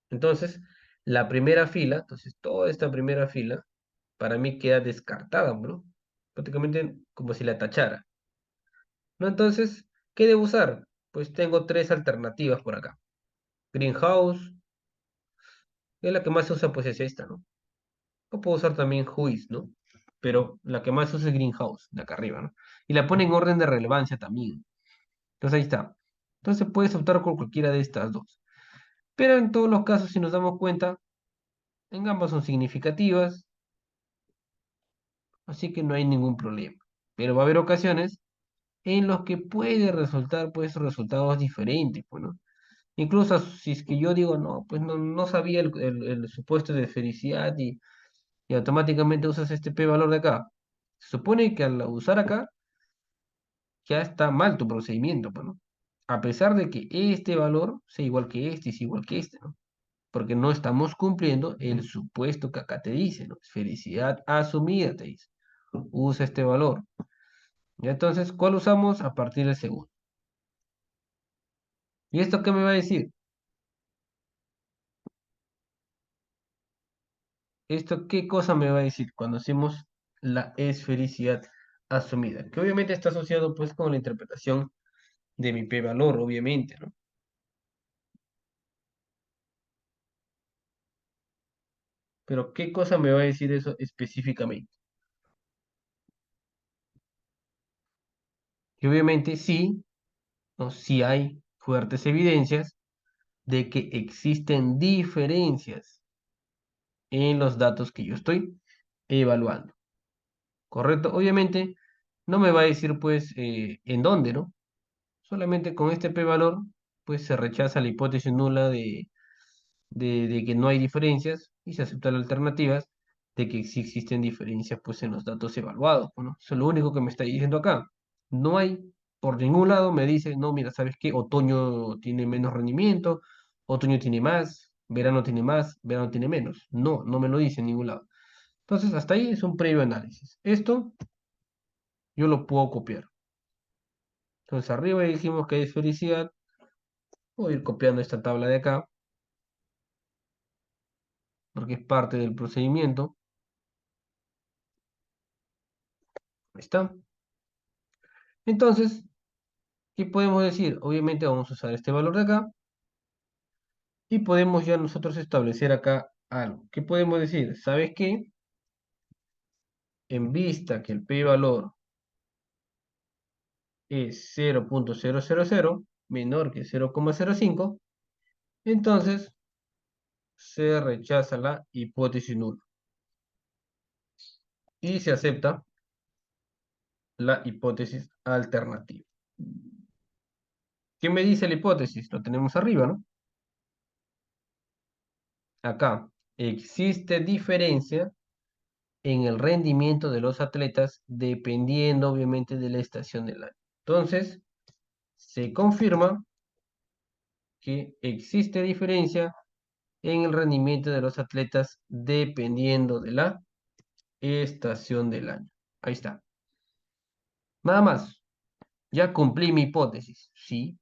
Entonces, la primera fila, entonces toda esta primera fila, para mí queda descartada, ¿no? Prácticamente como si la tachara. ¿No? Entonces, ¿qué debo usar? Pues tengo tres alternativas por acá. Greenhouse, que es la que más se usa, pues es esta, ¿no? O puedo usar también Whois, ¿no? Pero la que más se usa es Greenhouse, de acá arriba, ¿no? Y la pone en orden de relevancia también. Entonces ahí está. Entonces puedes optar por cualquiera de estas dos. Pero en todos los casos, si nos damos cuenta, en ambas son significativas, así que no hay ningún problema. Pero va a haber ocasiones en los que puede resultar, pues, resultados diferentes, pues, ¿no? Incluso si es que yo digo, no, pues no sabía el supuesto de felicidad y automáticamente usas este p-valor de acá. Se supone que al usar acá, ya está mal tu procedimiento, pues, ¿no? A pesar de que este valor sea igual que este, es igual que este, ¿no? Porque no estamos cumpliendo el supuesto que acá te dice, ¿no? Felicidad asumida, te dice. Usa este valor. Y entonces, ¿cuál usamos? A partir del segundo. ¿Y esto qué me va a decir? ¿Esto qué cosa me va a decir cuando hacemos la esfericidad asumida? Que obviamente está asociado pues con la interpretación de mi p-valor, obviamente, ¿no? Pero ¿qué cosa me va a decir eso específicamente? Y obviamente sí, ¿no? Sí hay fuertes evidencias de que existen diferencias en los datos que yo estoy evaluando, ¿correcto? Obviamente no me va a decir pues en dónde, ¿no? Solamente con este p-valor pues se rechaza la hipótesis nula de que no hay diferencias y se aceptan las alternativas de que sí existen diferencias pues en los datos evaluados, ¿no? Eso es lo único que me está diciendo acá. No hay, por ningún lado me dice, no, mira, ¿sabes qué? Otoño tiene menos rendimiento, otoño tiene más, verano tiene menos. No, no me lo dice en ningún lado. Entonces, hasta ahí es un previo análisis. Esto yo lo puedo copiar. Entonces, arriba dijimos que es felicidad. Voy a ir copiando esta tabla de acá, porque es parte del procedimiento. Ahí está. Entonces, ¿qué podemos decir? Obviamente vamos a usar este valor de acá y podemos ya nosotros establecer acá algo. ¿Qué podemos decir? ¿Sabes qué? En vista que el p-valor es 0.000 menor que 0,05, entonces se rechaza la hipótesis nula y se acepta la hipótesis alternativa. ¿Qué me dice la hipótesis? Lo tenemos arriba, ¿no? Acá existe diferencia en el rendimiento de los atletas dependiendo obviamente de la estación del año. Entonces, se confirma que existe diferencia en el rendimiento de los atletas dependiendo de la estación del año. Ahí está. Nada más. Ya cumplí mi hipótesis, sí,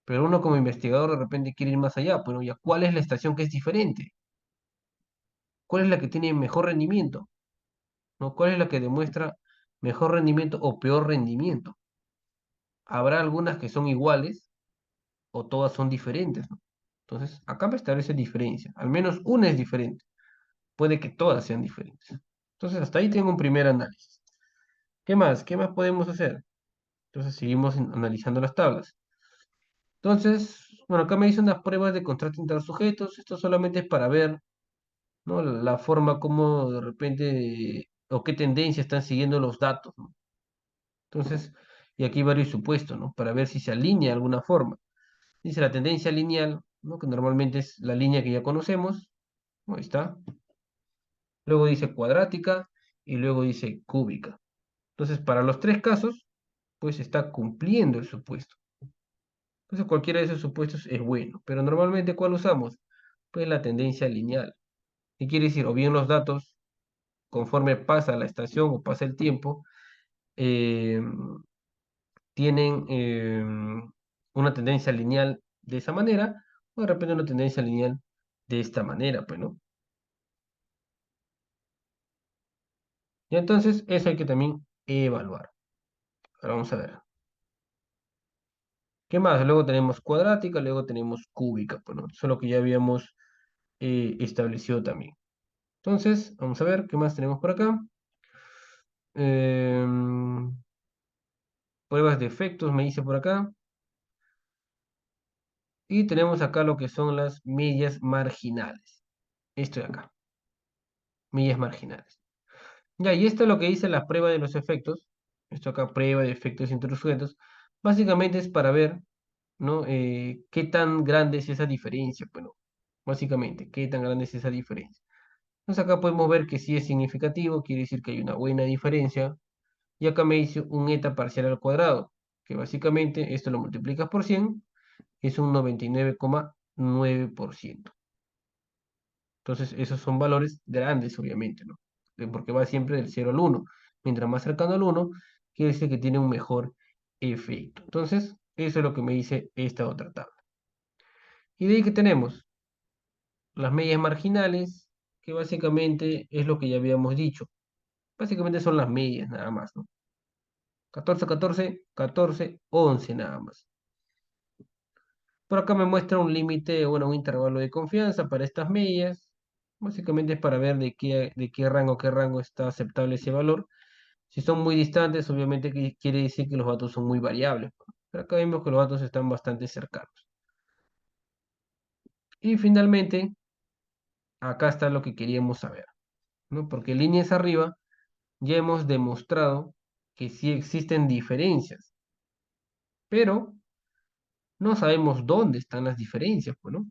pero uno como investigador de repente quiere ir más allá. Bueno, ya, ¿cuál es la estación que es diferente? ¿Cuál es la que tiene mejor rendimiento? ¿No? ¿Cuál es la que demuestra mejor rendimiento o peor rendimiento? Habrá algunas que son iguales o todas son diferentes, ¿no? Entonces, acá me establece diferencia. Al menos una es diferente. Puede que todas sean diferentes. Entonces, hasta ahí tengo un primer análisis. ¿Qué más? ¿Qué más podemos hacer? Entonces, seguimos analizando las tablas. Entonces, bueno, acá me dicen unas pruebas de contraste entre los sujetos. Esto solamente es para ver, ¿no? La forma como de repente o qué tendencia están siguiendo los datos, ¿no? Entonces, y aquí hay varios supuestos, ¿no? Para ver si se alinea de alguna forma. Dice la tendencia lineal, ¿no? Que normalmente es la línea que ya conocemos. Ahí está. Luego dice cuadrática y luego dice cúbica. Entonces, para los tres casos, pues está cumpliendo el supuesto. Entonces, cualquiera de esos supuestos es bueno. Pero normalmente, ¿cuál usamos? Pues la tendencia lineal. ¿Qué quiere decir? O bien los datos, conforme pasa la estación o pasa el tiempo, eh, tienen una tendencia lineal de esa manera, o de repente una tendencia lineal de esta manera, pues, ¿no? Y entonces eso hay que también evaluar. Ahora vamos a ver. ¿Qué más? Luego tenemos cuadrática, luego tenemos cúbica, pues, ¿no? Eso es lo que ya habíamos establecido también. Entonces, vamos a ver qué más tenemos por acá. Em, Pruebas de efectos, me dice por acá. Y tenemos acá lo que son las medias marginales. Esto de acá, medias marginales. Ya, y esto es lo que dice la prueba de los efectos. Esto acá, prueba de efectos entre los sujetos. Básicamente es para ver, ¿no? ¿Qué tan grande es esa diferencia? Bueno, básicamente, ¿qué tan grande es esa diferencia? Entonces acá podemos ver que sí es significativo, quiere decir que hay una buena diferencia. Y acá me dice un eta parcial al cuadrado. que básicamente esto lo multiplicas por 100, es un 99,9%. Entonces, esos son valores grandes, obviamente, ¿no? Porque va siempre del 0 al 1. Mientras más cercano al 1, quiere decir que tiene un mejor efecto. Entonces, eso es lo que me dice esta otra tabla. Y de ahí que tenemos las medias marginales, que básicamente es lo que ya habíamos dicho. Básicamente son las medias nada más, ¿no? 14, 14, 14, 11 nada más. Por acá me muestra un límite, bueno, un intervalo de confianza para estas medias. Básicamente es para ver de qué rango está aceptable ese valor. Si son muy distantes, obviamente quiere decir que los datos son muy variables, ¿no? Pero acá vemos que los datos están bastante cercanos. Y finalmente, acá está lo que queríamos saber, ¿no? Porque líneas arriba ya hemos demostrado que sí existen diferencias, pero no sabemos dónde están las diferencias, pues, ¿no?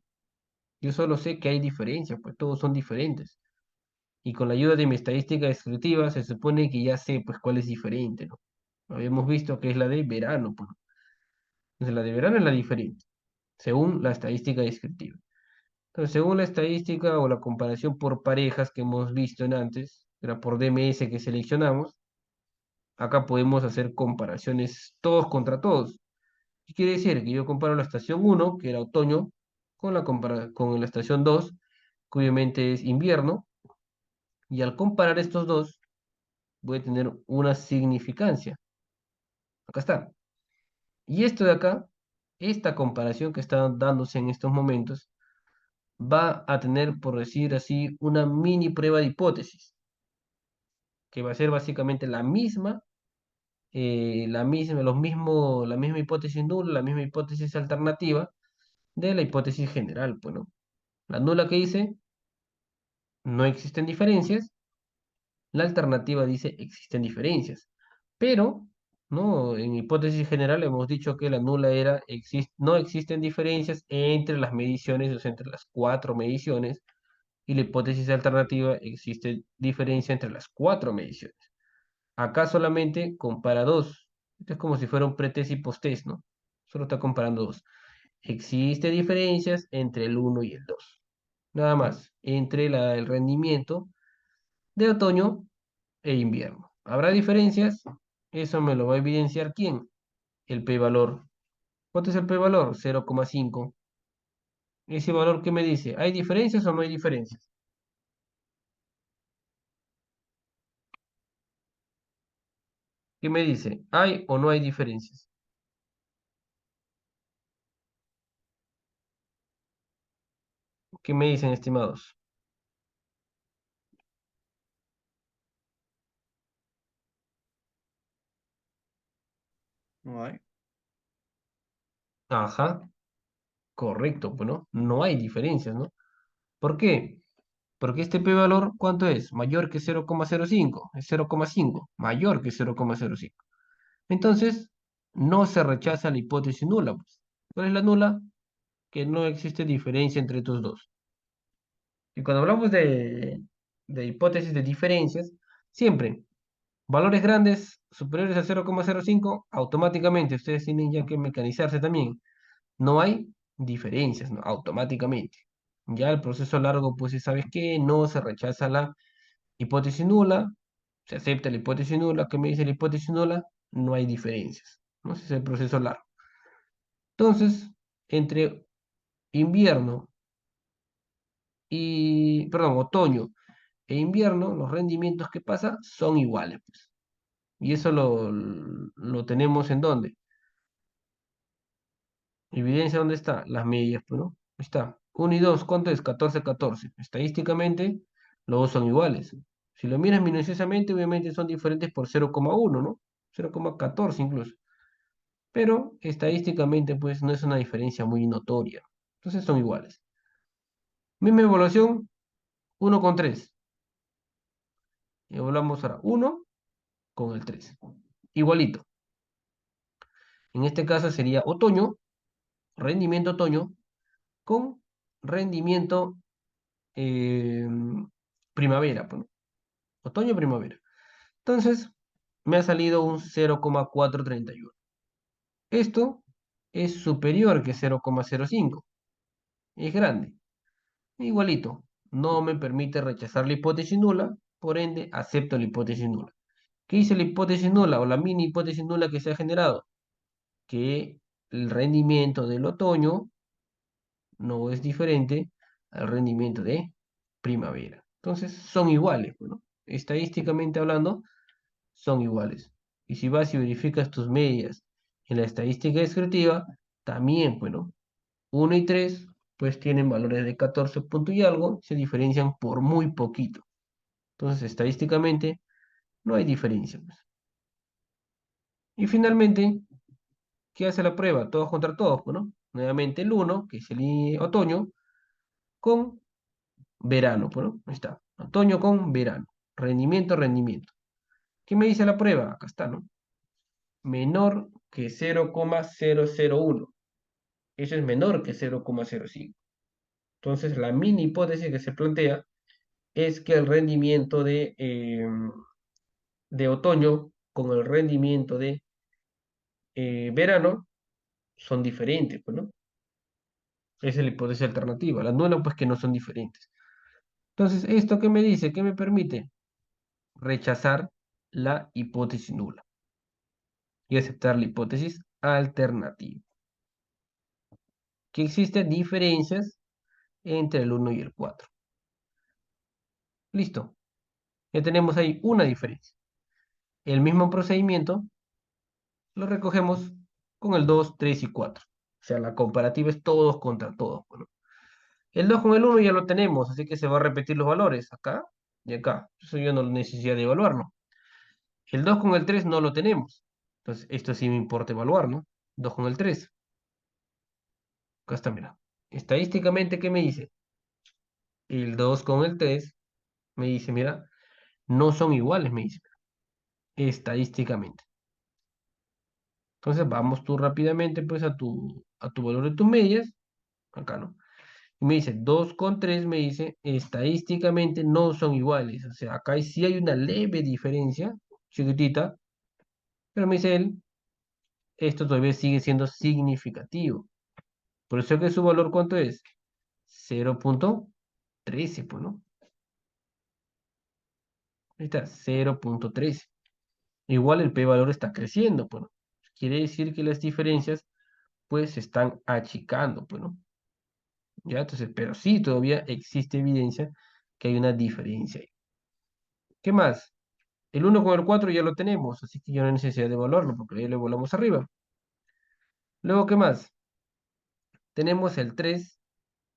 Yo solo sé que hay diferencias, pues todos son diferentes. Y con la ayuda de mi estadística descriptiva se supone que ya sé, pues, cuál es diferente, ¿no? Habíamos visto que es la de verano, pues. Entonces, la de verano es la diferente, según la estadística descriptiva. Entonces, según la estadística o la comparación por parejas que hemos visto en antes, era por DMS que seleccionamos, acá podemos hacer comparaciones todos contra todos. ¿Qué quiere decir? Que yo comparo la estación 1, que era otoño, con la estación 2, que obviamente es invierno, y al comparar estos dos, voy a tener una significancia. Acá está. Y esto de acá, esta comparación que está dándose en estos momentos, va a tener, por decir así, una mini prueba de hipótesis, que va a ser básicamente la misma hipótesis nula, la misma hipótesis alternativa de la hipótesis general, pues, ¿no? La nula que dice, no existen diferencias, la alternativa dice, existen diferencias, pero, ¿no? En hipótesis general hemos dicho que la nula era, no existen diferencias entre las mediciones, o sea, entre las cuatro mediciones, y la hipótesis alternativa existe diferencia entre las cuatro mediciones. Acá solamente compara dos. Esto es como si fuera un pretest y posttest, ¿no? Solo está comparando dos. Existe diferencias entre el uno y el 2. Nada más, entre el rendimiento de otoño e invierno. ¿Habrá diferencias? Eso me lo va a evidenciar ¿quién? El p-valor. ¿Cuánto es el p-valor? 0,5. Ese valor, ¿qué me dice? ¿Hay diferencias o no hay diferencias? ¿Qué me dice? ¿Hay o no hay diferencias? ¿Qué me dicen, estimados? No hay. Ajá, correcto, bueno, no hay diferencias, ¿no? ¿Por qué? Porque este p-valor, ¿cuánto es? Mayor que 0,05, es 0,5, mayor que 0,05. Entonces, no se rechaza la hipótesis nula, pues. ¿Cuál es la nula? Que no existe diferencia entre estos dos. Y cuando hablamos de hipótesis de diferencias, siempre valores grandes superiores a 0,05, automáticamente ustedes tienen ya que mecanizarse también. No hay diferencias, ¿no? Automáticamente. Ya el proceso largo, pues, ¿sabes qué? No se rechaza la hipótesis nula, se acepta la hipótesis nula. ¿Qué me dice la hipótesis nula? No hay diferencias, ¿no? Ese es el proceso largo. Entonces, entre invierno perdón, otoño e invierno, los rendimientos que pasa son iguales, pues. Y eso lo tenemos en dónde. Evidencia dónde está, las medias, pues, ¿no? Ahí está. 1 y 2, ¿cuánto es? 14, 14. Estadísticamente, los dos son iguales. Si lo miras minuciosamente, obviamente son diferentes por 0,1, ¿no? 0,14 incluso. Pero estadísticamente, pues, no es una diferencia muy notoria. Entonces son iguales. Misma evaluación, 1,3. Evaluamos ahora 1 con el 3. Igualito. En este caso sería otoño, rendimiento otoño, con rendimiento eh, primavera, pues, ¿no? Otoño-primavera. Entonces, me ha salido un 0,431. Esto es superior que 0,05. Es grande. Igualito. No me permite rechazar la hipótesis nula, por ende acepto la hipótesis nula. ¿Qué dice la hipótesis nula o la mini hipótesis nula que se ha generado? Que el rendimiento del otoño no es diferente al rendimiento de primavera. Entonces son iguales, bueno, estadísticamente hablando, son iguales. Y si vas y verificas tus medias en la estadística descriptiva, también, bueno, 1 y 3 pues tienen valores de 14 punto y algo, se diferencian por muy poquito. Entonces, estadísticamente, no hay diferencia, pues. Y finalmente, ¿qué hace la prueba? Todos contra todos, bueno, nuevamente el 1, que es el otoño, con verano, bueno, ahí está. Otoño con verano. Rendimiento, rendimiento. ¿Qué me dice la prueba? Acá está, ¿no? Menor que 0,001. Eso es menor que 0,05. Entonces, la mini hipótesis que se plantea es que el rendimiento de otoño con el rendimiento de verano son diferentes, pues, ¿no? Esa es la hipótesis alternativa. La nula, pues que no son diferentes. Entonces, ¿esto qué me dice? ¿Qué me permite? Rechazar la hipótesis nula y aceptar la hipótesis alternativa. Que existen diferencias entre el 1 y el 4. Listo. Ya tenemos ahí una diferencia. El mismo procedimiento lo recogemos con el 2, 3 y 4. O sea, la comparativa es todos contra todos. Bueno, el 2 con el 1 ya lo tenemos, así que se va a repetir los valores acá y acá. Eso yo no necesito de evaluarlo. El 2 con el 3 no lo tenemos. Entonces, esto sí me importa evaluar, ¿no? 2 con el 3. Acá está, mira. Estadísticamente, ¿qué me dice? El 2 con el 3 me dice, mira, no son iguales, me dice, estadísticamente. Entonces, vamos tú rápidamente, pues, a tu valor de tus medias. Acá, ¿no? Y me dice, 2 con 3 me dice, estadísticamente no son iguales. O sea, acá sí hay una leve diferencia, chiquitita, pero me dice él, esto todavía sigue siendo significativo. Por eso que su valor, ¿cuánto es? 0,13, pues, ¿no? Ahí está, 0,13. Igual el p-valor está creciendo, pues, ¿no? Quiere decir que las diferencias, pues, se están achicando, pues, ¿no? Ya, entonces, pero sí, todavía existe evidencia que hay una diferencia ahí. ¿Qué más? El 1 con el 4 ya lo tenemos, así que ya no hay necesidad de evaluarlo, porque ya lo volamos arriba. Luego, ¿qué más? Tenemos el 3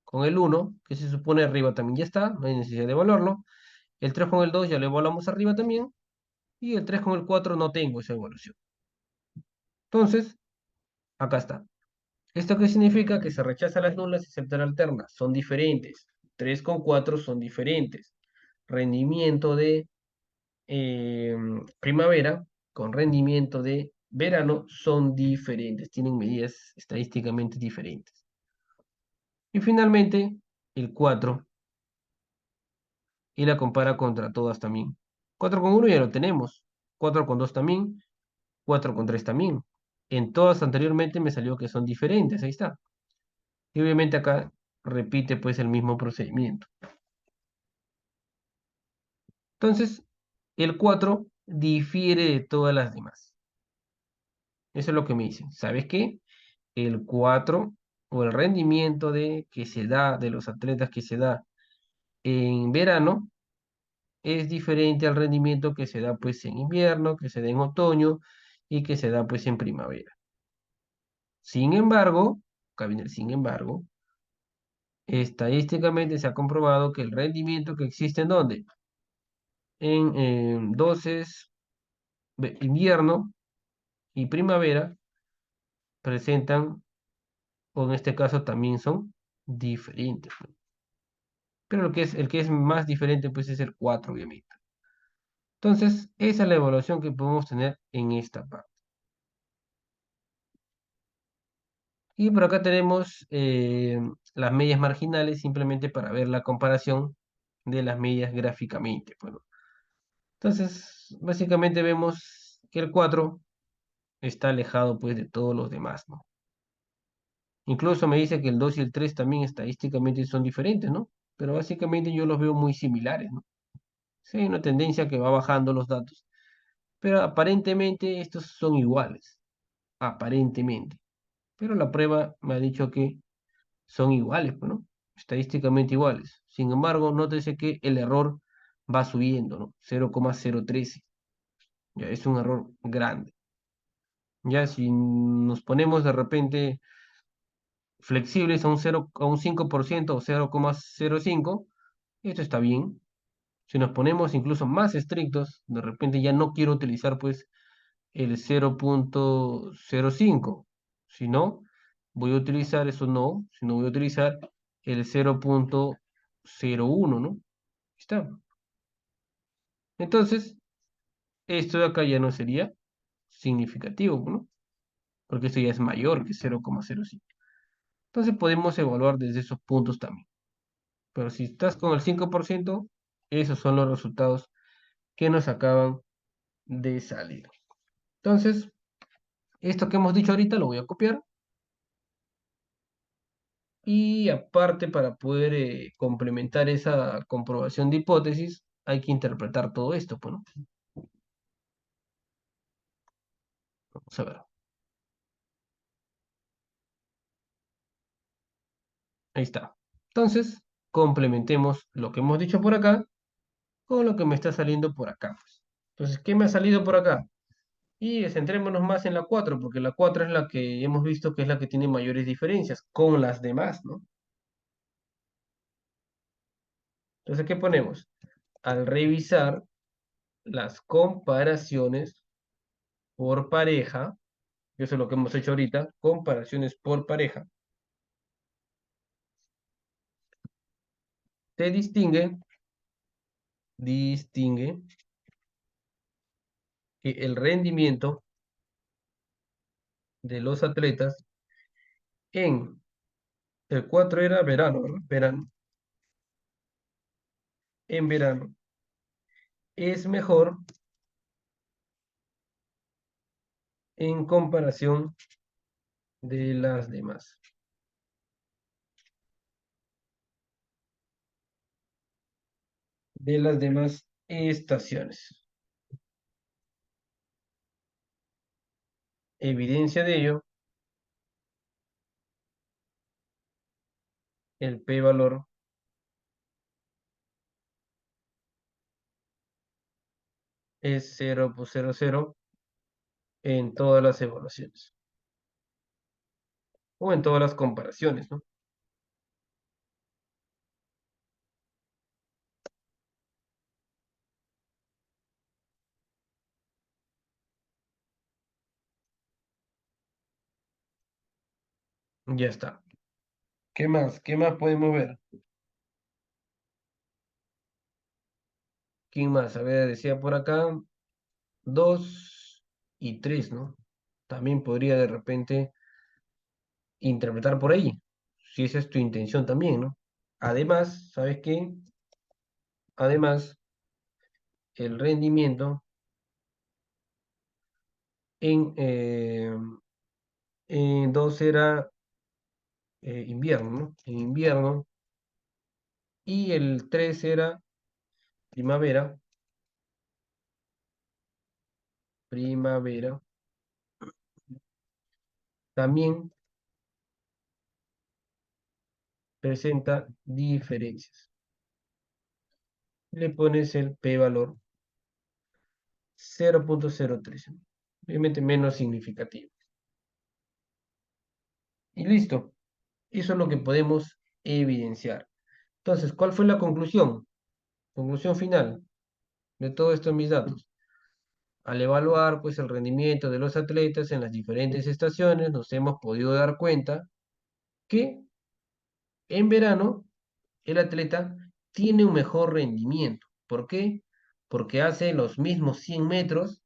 con el 1, que se supone arriba también ya está, no hay necesidad de evaluarlo. El 3 con el 2 ya lo evaluamos arriba también. Y el 3 con el 4 no tengo esa evaluación. Entonces, acá está. ¿Esto qué significa? Que se rechaza las nulas y se aceptan alternas. Son diferentes. 3 con 4 son diferentes. Rendimiento de primavera con rendimiento de verano son diferentes. Tienen medidas estadísticamente diferentes. Y finalmente, el 4. Y la compara contra todas también. 4 con 1 ya lo tenemos. 4 con 2 también. 4 con 3 también. En todas anteriormente me salió que son diferentes. Ahí está. Y obviamente acá repite pues el mismo procedimiento. Entonces, el 4 difiere de todas las demás. Eso es lo que me dicen. ¿Sabes qué? El 4 o el rendimiento que se da de los atletas que se da en verano es diferente al rendimiento que se da pues en invierno, que se da en otoño y que se da pues en primavera. Sin embargo, acá viene el sin embargo, estadísticamente se ha comprobado que el rendimiento que existe en dónde? En dosis invierno y primavera presentan, o en este caso también son diferentes, pues. Pero el que es más diferente pues es el 4 obviamente. Entonces, esa es la evaluación que podemos tener en esta parte. Y por acá tenemos las medias marginales simplemente para ver la comparación de las medias gráficamente. Bueno, entonces, básicamente vemos que el 4 está alejado pues de todos los demás, ¿no? Incluso me dice que el 2 y el 3 también estadísticamente son diferentes, ¿no? Pero básicamente yo los veo muy similares, ¿no? Sí, hay una tendencia que va bajando los datos, pero aparentemente estos son iguales, aparentemente. Pero la prueba me ha dicho que son iguales, pues, ¿no? Estadísticamente iguales. Sin embargo, nótese que el error va subiendo, ¿no? 0,013. Ya es un error grande. Ya si nos ponemos de repente flexibles a un 0, a un 5% o 0,05, esto está bien. Si nos ponemos incluso más estrictos, de repente ya no quiero utilizar pues el 0,05, sino voy a utilizar eso no, sino voy a utilizar el 0,01, ¿no? Está. Entonces, esto de acá ya no sería significativo, ¿no? Porque esto ya es mayor que 0,05. Entonces podemos evaluar desde esos puntos también. Pero si estás con el 5%, esos son los resultados que nos acaban de salir. Entonces, esto que hemos dicho ahorita lo voy a copiar. Y aparte, para poder complementar esa comprobación de hipótesis, hay que interpretar todo esto, pues, ¿no? Vamos a ver. Ahí está. Entonces, complementemos lo que hemos dicho por acá con lo que me está saliendo por acá, pues. Entonces, ¿qué me ha salido por acá? Y centrémonos más en la 4 porque la 4 es la que hemos visto que es la que tiene mayores diferencias con las demás, ¿no? Entonces, ¿qué ponemos? Al revisar las comparaciones por pareja, eso es lo que hemos hecho ahorita, comparaciones por pareja, se distingue que el rendimiento de los atletas en el 4 era verano, ¿verdad? Verano. En verano es mejor en comparación de las demás. De las demás estaciones. Evidencia de ello, el p-valor es 0,00 en todas las evaluaciones o en todas las comparaciones, ¿no? Ya está. ¿Qué más? ¿Qué más podemos ver? ¿Quién más? A ver, decía por acá 2 y 3, ¿no? También podría de repente interpretar por ahí, si esa es tu intención también, ¿no? Además, ¿sabes qué? Además, el rendimiento en 2 era invierno, ¿no? En invierno, y el 3 era primavera, primavera, también presenta diferencias. Le pones el p-valor 0,013, obviamente menos significativo. Y listo. Eso es lo que podemos evidenciar. Entonces, ¿cuál fue la conclusión? Conclusión final de todo esto en mis datos. Al evaluar pues el rendimiento de los atletas en las diferentes estaciones, nos hemos podido dar cuenta que en verano el atleta tiene un mejor rendimiento. ¿Por qué? Porque hace los mismos 100 metros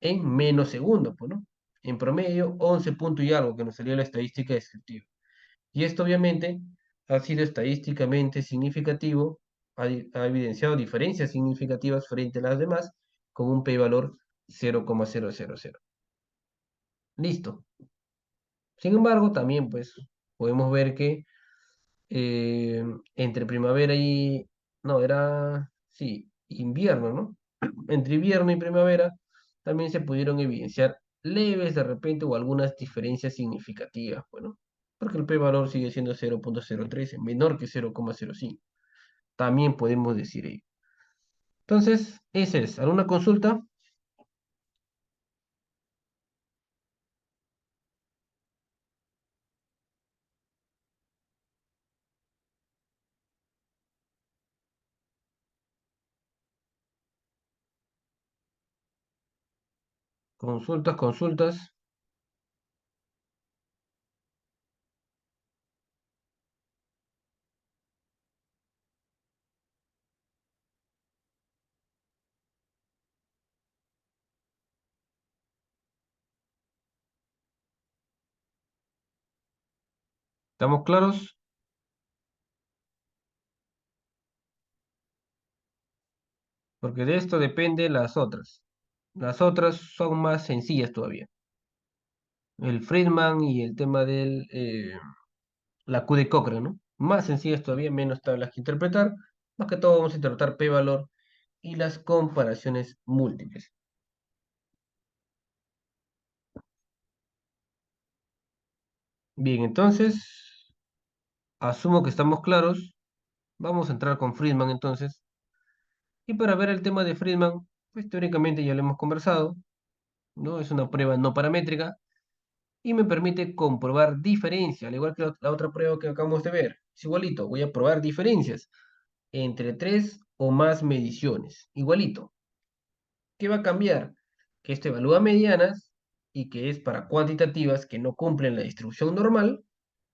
en menos segundos, pues, ¿no? En promedio, 11 puntos y algo, que nos salió la estadística descriptiva. Y esto obviamente ha sido estadísticamente significativo, ha evidenciado diferencias significativas frente a las demás con un p-valor 0,000. Listo. Sin embargo, también pues podemos ver que eh, entre primavera y... No, era... Sí, invierno, ¿no? Entre invierno y primavera también se pudieron evidenciar leves de repente o algunas diferencias significativas, bueno, porque el p-valor sigue siendo 0,013, menor que 0,05. También podemos decir ello. Entonces, ese es. ¿Alguna consulta? Consultas, consultas. ¿Estamos claros? Porque de esto depende las otras. Las otras son más sencillas todavía. El Friedman y el tema del la Q de Cochrane, ¿no? Más sencillas todavía, menos tablas que interpretar. Más que todo vamos a interpretar p-valor y las comparaciones múltiples. Bien, entonces, asumo que estamos claros. Vamos a entrar con Friedman entonces. Y para ver el tema de Friedman, pues teóricamente ya lo hemos conversado, ¿no? Es una prueba no paramétrica y me permite comprobar diferencia, al igual que la otra prueba que acabamos de ver. Es igualito, voy a probar diferencias entre tres o más mediciones. Igualito. ¿Qué va a cambiar? Que esto evalúa medianas y que es para cuantitativas que no cumplen la distribución normal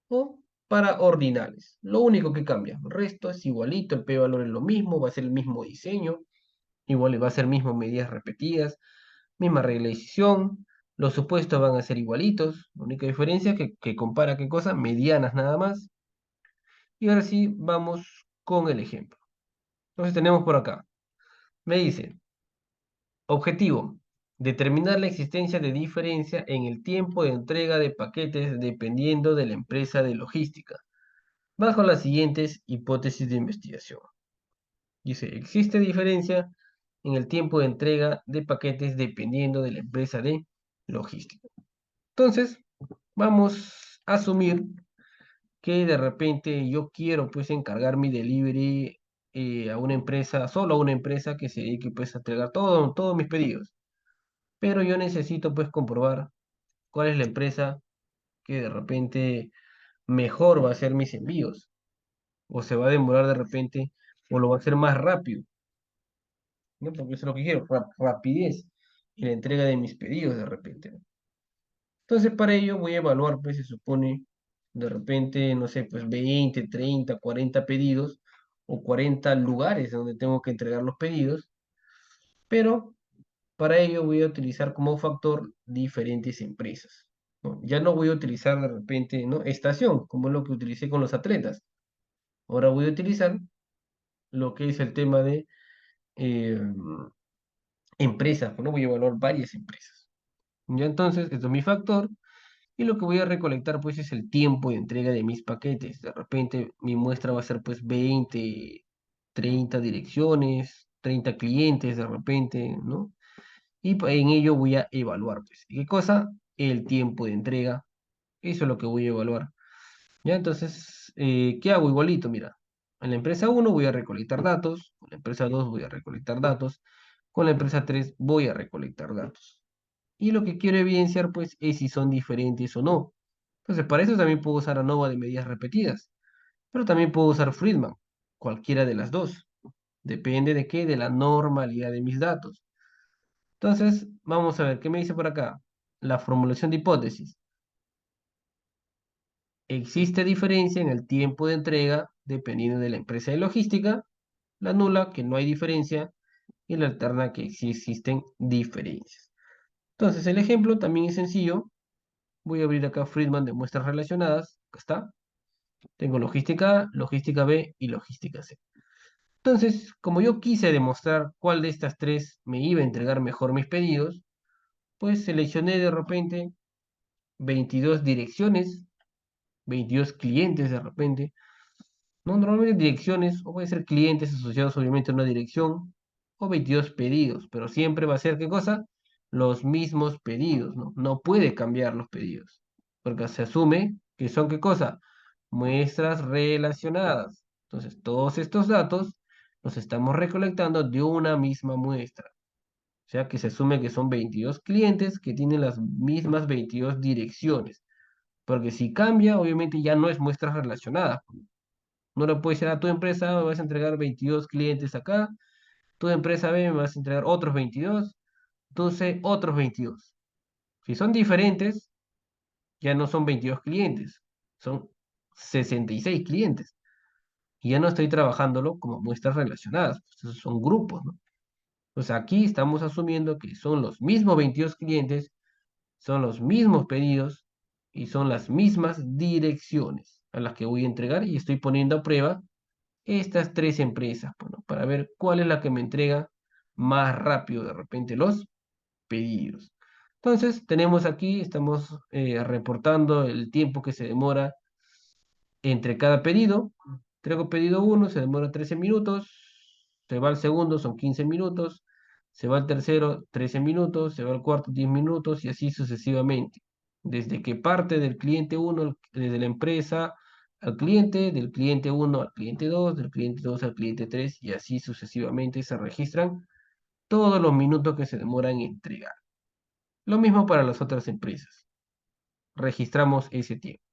o para ordinales. Lo único que cambia. El resto es igualito, el p-valor es lo mismo, va a ser el mismo diseño, igual va a ser mismo medidas repetidas, misma regla de decisión, los supuestos van a ser igualitos, la única diferencia es que compara qué cosa, medianas nada más. Y ahora sí, vamos con el ejemplo. Entonces tenemos por acá, me dice, objetivo, determinar la existencia de diferencia en el tiempo de entrega de paquetes dependiendo de la empresa de logística, bajo las siguientes hipótesis de investigación. Dice, existe diferencia en el tiempo de entrega de paquetes dependiendo de la empresa de logística. Entonces, vamos a asumir que de repente yo quiero pues encargar mi delivery a una empresa, solo a una empresa que se dedique pues a entregar todos mis pedidos. Pero yo necesito pues comprobar cuál es la empresa que de repente mejor va a hacer mis envíos, o se va a demorar de repente, o lo va a hacer más rápido, ¿no? Porque eso es lo que quiero, rapidez y la entrega de mis pedidos de repente, ¿no? Entonces, para ello voy a evaluar, pues se supone, de repente, no sé, pues 20 30 40 pedidos o 40 lugares donde tengo que entregar los pedidos, pero para ello voy a utilizar como factor diferentes empresas, ¿no? Ya no voy a utilizar de repente, ¿no? Estación, como es lo que utilicé con los atletas. Ahora voy a utilizar lo que es el tema de eh, empresas, ¿no? Voy a evaluar varias empresas. Ya entonces, esto es mi factor. Y lo que voy a recolectar pues es el tiempo de entrega de mis paquetes. De repente mi muestra va a ser pues 20 30 direcciones, 30 clientes de repente, ¿no? Y en ello voy a evaluar pues. ¿Qué cosa? El tiempo de entrega. Eso es lo que voy a evaluar. Ya, entonces, ¿qué hago? Igualito, mira. En la empresa uno voy a recolectar datos, con la empresa 2 voy a recolectar datos, con la empresa 3 voy a recolectar datos. Y lo que quiero evidenciar, pues, es si son diferentes o no. Entonces, para eso también puedo usar ANOVA de medidas repetidas, pero también puedo usar Friedman, cualquiera de las dos. Depende de qué, de la normalidad de mis datos. Entonces, vamos a ver, ¿qué me dice por acá? La formulación de hipótesis. Existe diferencia en el tiempo de entrega dependiendo de la empresa de logística, la nula, que no hay diferencia, y la alterna, que sí existen diferencias. Entonces, el ejemplo también es sencillo. Voy a abrir acá Friedman de muestras relacionadas. Acá está. Tengo logística A, logística B y logística C. Entonces, como yo quise demostrar cuál de estas tres me iba a entregar mejor mis pedidos, pues seleccioné de repente 22 direcciones, 22 clientes de repente. No, normalmente direcciones, o puede ser clientes asociados obviamente a una dirección, o 22 pedidos, pero siempre va a ser, ¿qué cosa? Los mismos pedidos, ¿no? No puede cambiar los pedidos, porque se asume que son, ¿qué cosa? Muestras relacionadas. Entonces, todos estos datos los estamos recolectando de una misma muestra. O sea que se asume que son 22 clientes que tienen las mismas 22 direcciones. Porque si cambia, obviamente ya no es muestras relacionadas. No le puedes decir a tu empresa, me vas a entregar 22 clientes acá, tu empresa B me vas a entregar otros 22, tú C otros 22. Si son diferentes, ya no son 22 clientes, son 66 clientes. Y ya no estoy trabajándolo como muestras relacionadas, pues esos son grupos, ¿no? Pues aquí estamos asumiendo que son los mismos 22 clientes, son los mismos pedidos y son las mismas direcciones a las que voy a entregar y estoy poniendo a prueba estas tres empresas, bueno, para ver cuál es la que me entrega más rápido de repente los pedidos. Entonces, tenemos aquí, estamos reportando el tiempo que se demora entre cada pedido. Traigo pedido uno, se demora 13 minutos, se va al segundo, son 15 minutos, se va al tercero, 13 minutos, se va al cuarto, 10 minutos y así sucesivamente. Desde que parte del cliente uno, desde la empresa al cliente, del cliente uno al cliente 2, del cliente 2 al cliente 3 y así sucesivamente se registran todos los minutos que se demoran en entregar. Lo mismo para las otras empresas. Registramos ese tiempo.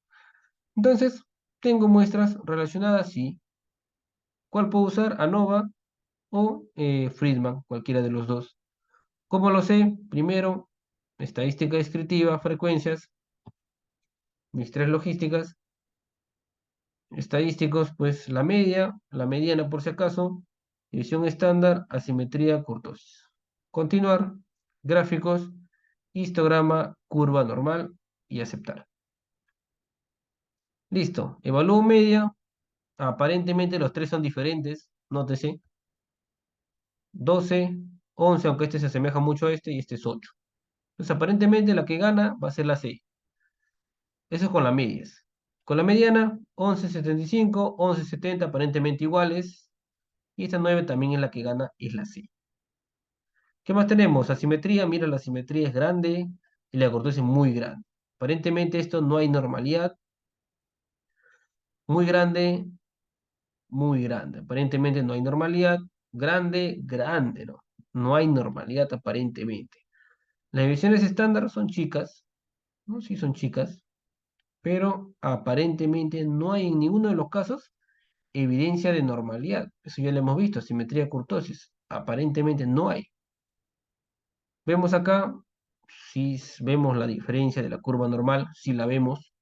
Entonces, tengo muestras relacionadas, sí. ¿Cuál puedo usar? ANOVA o Friedman, cualquiera de los dos. ¿Cómo lo sé? Primero, estadística descriptiva, frecuencias, mis tres logísticas. Estadísticos, pues la media, la mediana por si acaso, división estándar, asimetría, kurtosis. Continuar, gráficos, histograma, curva normal y aceptar. Listo, evalúo media. Aparentemente los tres son diferentes, nótese. 12, 11, aunque este se asemeja mucho a este y este es 8. Entonces, aparentemente la que gana va a ser la C. Eso es con las medias. Con la mediana, 11,75, 11,70, aparentemente iguales. Y esta 9 también es la que gana, es la C. ¿Qué más tenemos? Asimetría, mira, la asimetría es grande y la corteza es muy grande. Aparentemente esto no hay normalidad. Muy grande, muy grande. Aparentemente no hay normalidad. Grande, grande, ¿no? No hay normalidad aparentemente. Las divisiones estándar son chicas, ¿no? Sí son chicas, pero aparentemente no hay en ninguno de los casos evidencia de normalidad. Eso ya lo hemos visto, simetría kurtosis. Aparentemente no hay. Vemos acá, si vemos la diferencia de la curva normal, si la vemos.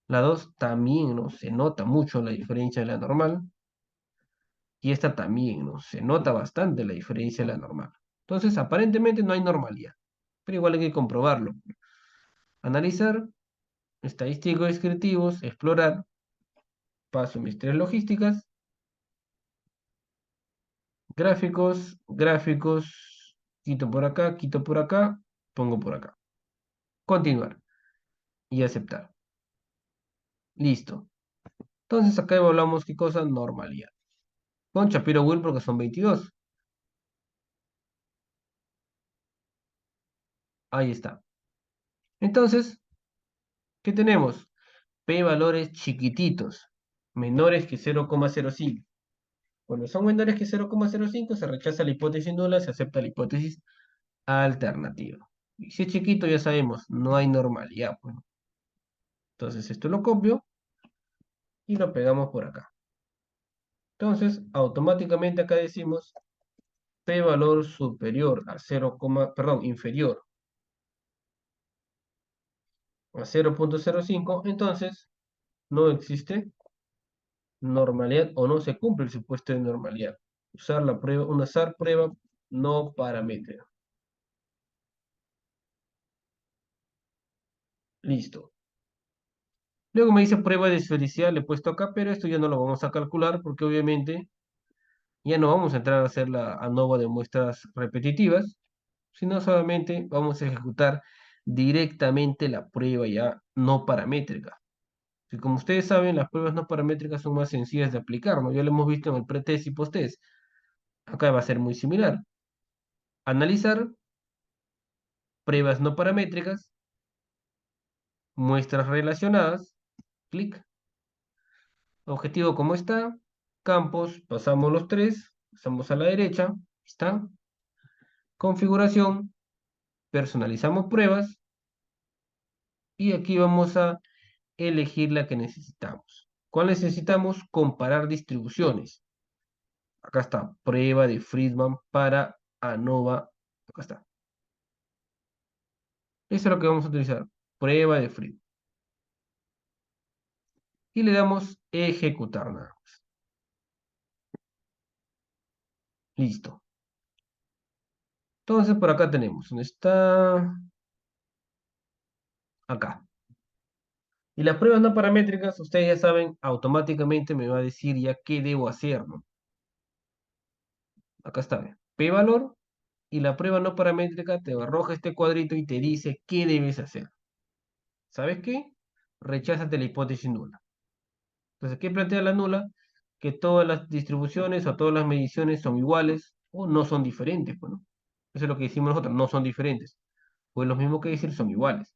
La 2 también, ¿no? Se nota mucho la diferencia de la normal. Y esta también, ¿no? Se nota bastante la diferencia de la normal. Entonces, aparentemente no hay normalidad. Pero igual hay que comprobarlo. Analizar, estadísticos descriptivos, explorar, paso mis tres logísticas, gráficos, gráficos, quito por acá, pongo por acá. Continuar y aceptar. Listo. Entonces acá evaluamos qué cosa, normalidad. Con Shapiro-Wilk porque son 22. Ahí está. Entonces, ¿qué tenemos? P valores chiquititos, menores que 0,05. Cuando son menores que 0,05 se rechaza la hipótesis nula, se acepta la hipótesis alternativa. Y si es chiquito ya sabemos, no hay normalidad, pues. Entonces esto lo copio y lo pegamos por acá. Entonces, automáticamente acá decimos P valor superior a 0, perdón, inferior a 0,05, entonces no existe normalidad o no se cumple el supuesto de normalidad. Usar la prueba, una SAR prueba no paramétrica. Listo. Luego me dice prueba de esfericidad, le he puesto acá, pero esto ya no lo vamos a calcular porque obviamente ya no vamos a entrar a hacer la ANOVA de muestras repetitivas, sino solamente vamos a ejecutar directamente la prueba ya no paramétrica. Y como ustedes saben, las pruebas no paramétricas son más sencillas de aplicar, ¿no? Ya lo hemos visto en el pretest y posttest. Acá va a ser muy similar. Analizar pruebas no paramétricas, muestras relacionadas, clic. Objetivo como está, campos, pasamos los tres, pasamos a la derecha, está. Configuración, personalizamos pruebas y aquí vamos a elegir la que necesitamos. ¿Cuál necesitamos? Comparar distribuciones. Acá está, prueba de Friedman para ANOVA. Acá está. Eso es lo que vamos a utilizar. Prueba de Friedman. Y le damos ejecutar nada más. Listo. Entonces por acá tenemos. ¿Dónde está? Acá. Y las pruebas no paramétricas, ustedes ya saben, automáticamente me va a decir ya qué debo hacer, ¿no? Acá está, ve. P-valor, y la prueba no paramétrica te arroja este cuadrito y te dice qué debes hacer. ¿Sabes qué? Recházate la hipótesis nula. Entonces, ¿qué plantea la nula? Que todas las distribuciones o todas las mediciones son iguales o no son diferentes, pues, ¿no? Eso es lo que decimos nosotros, no son diferentes. Pues lo mismo que decir son iguales.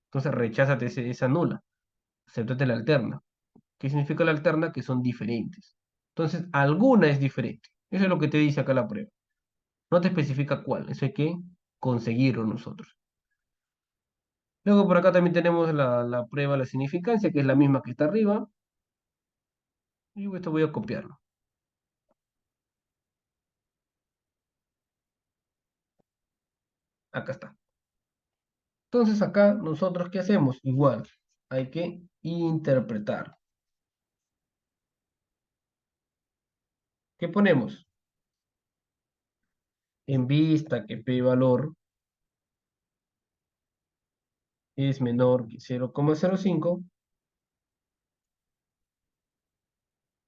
Entonces, recházate esa nula. Acéptate la alterna. ¿Qué significa la alterna? Que son diferentes. Entonces, alguna es diferente. Eso es lo que te dice acá la prueba. No te especifica cuál. Eso hay que conseguirlo nosotros. Luego por acá también tenemos la prueba de la significancia, que es la misma que está arriba. Y esto voy a copiarlo. Acá está. Entonces acá nosotros, ¿qué hacemos? Igual, hay que interpretar. ¿Qué ponemos? En vista que p-valor es menor que 0,05,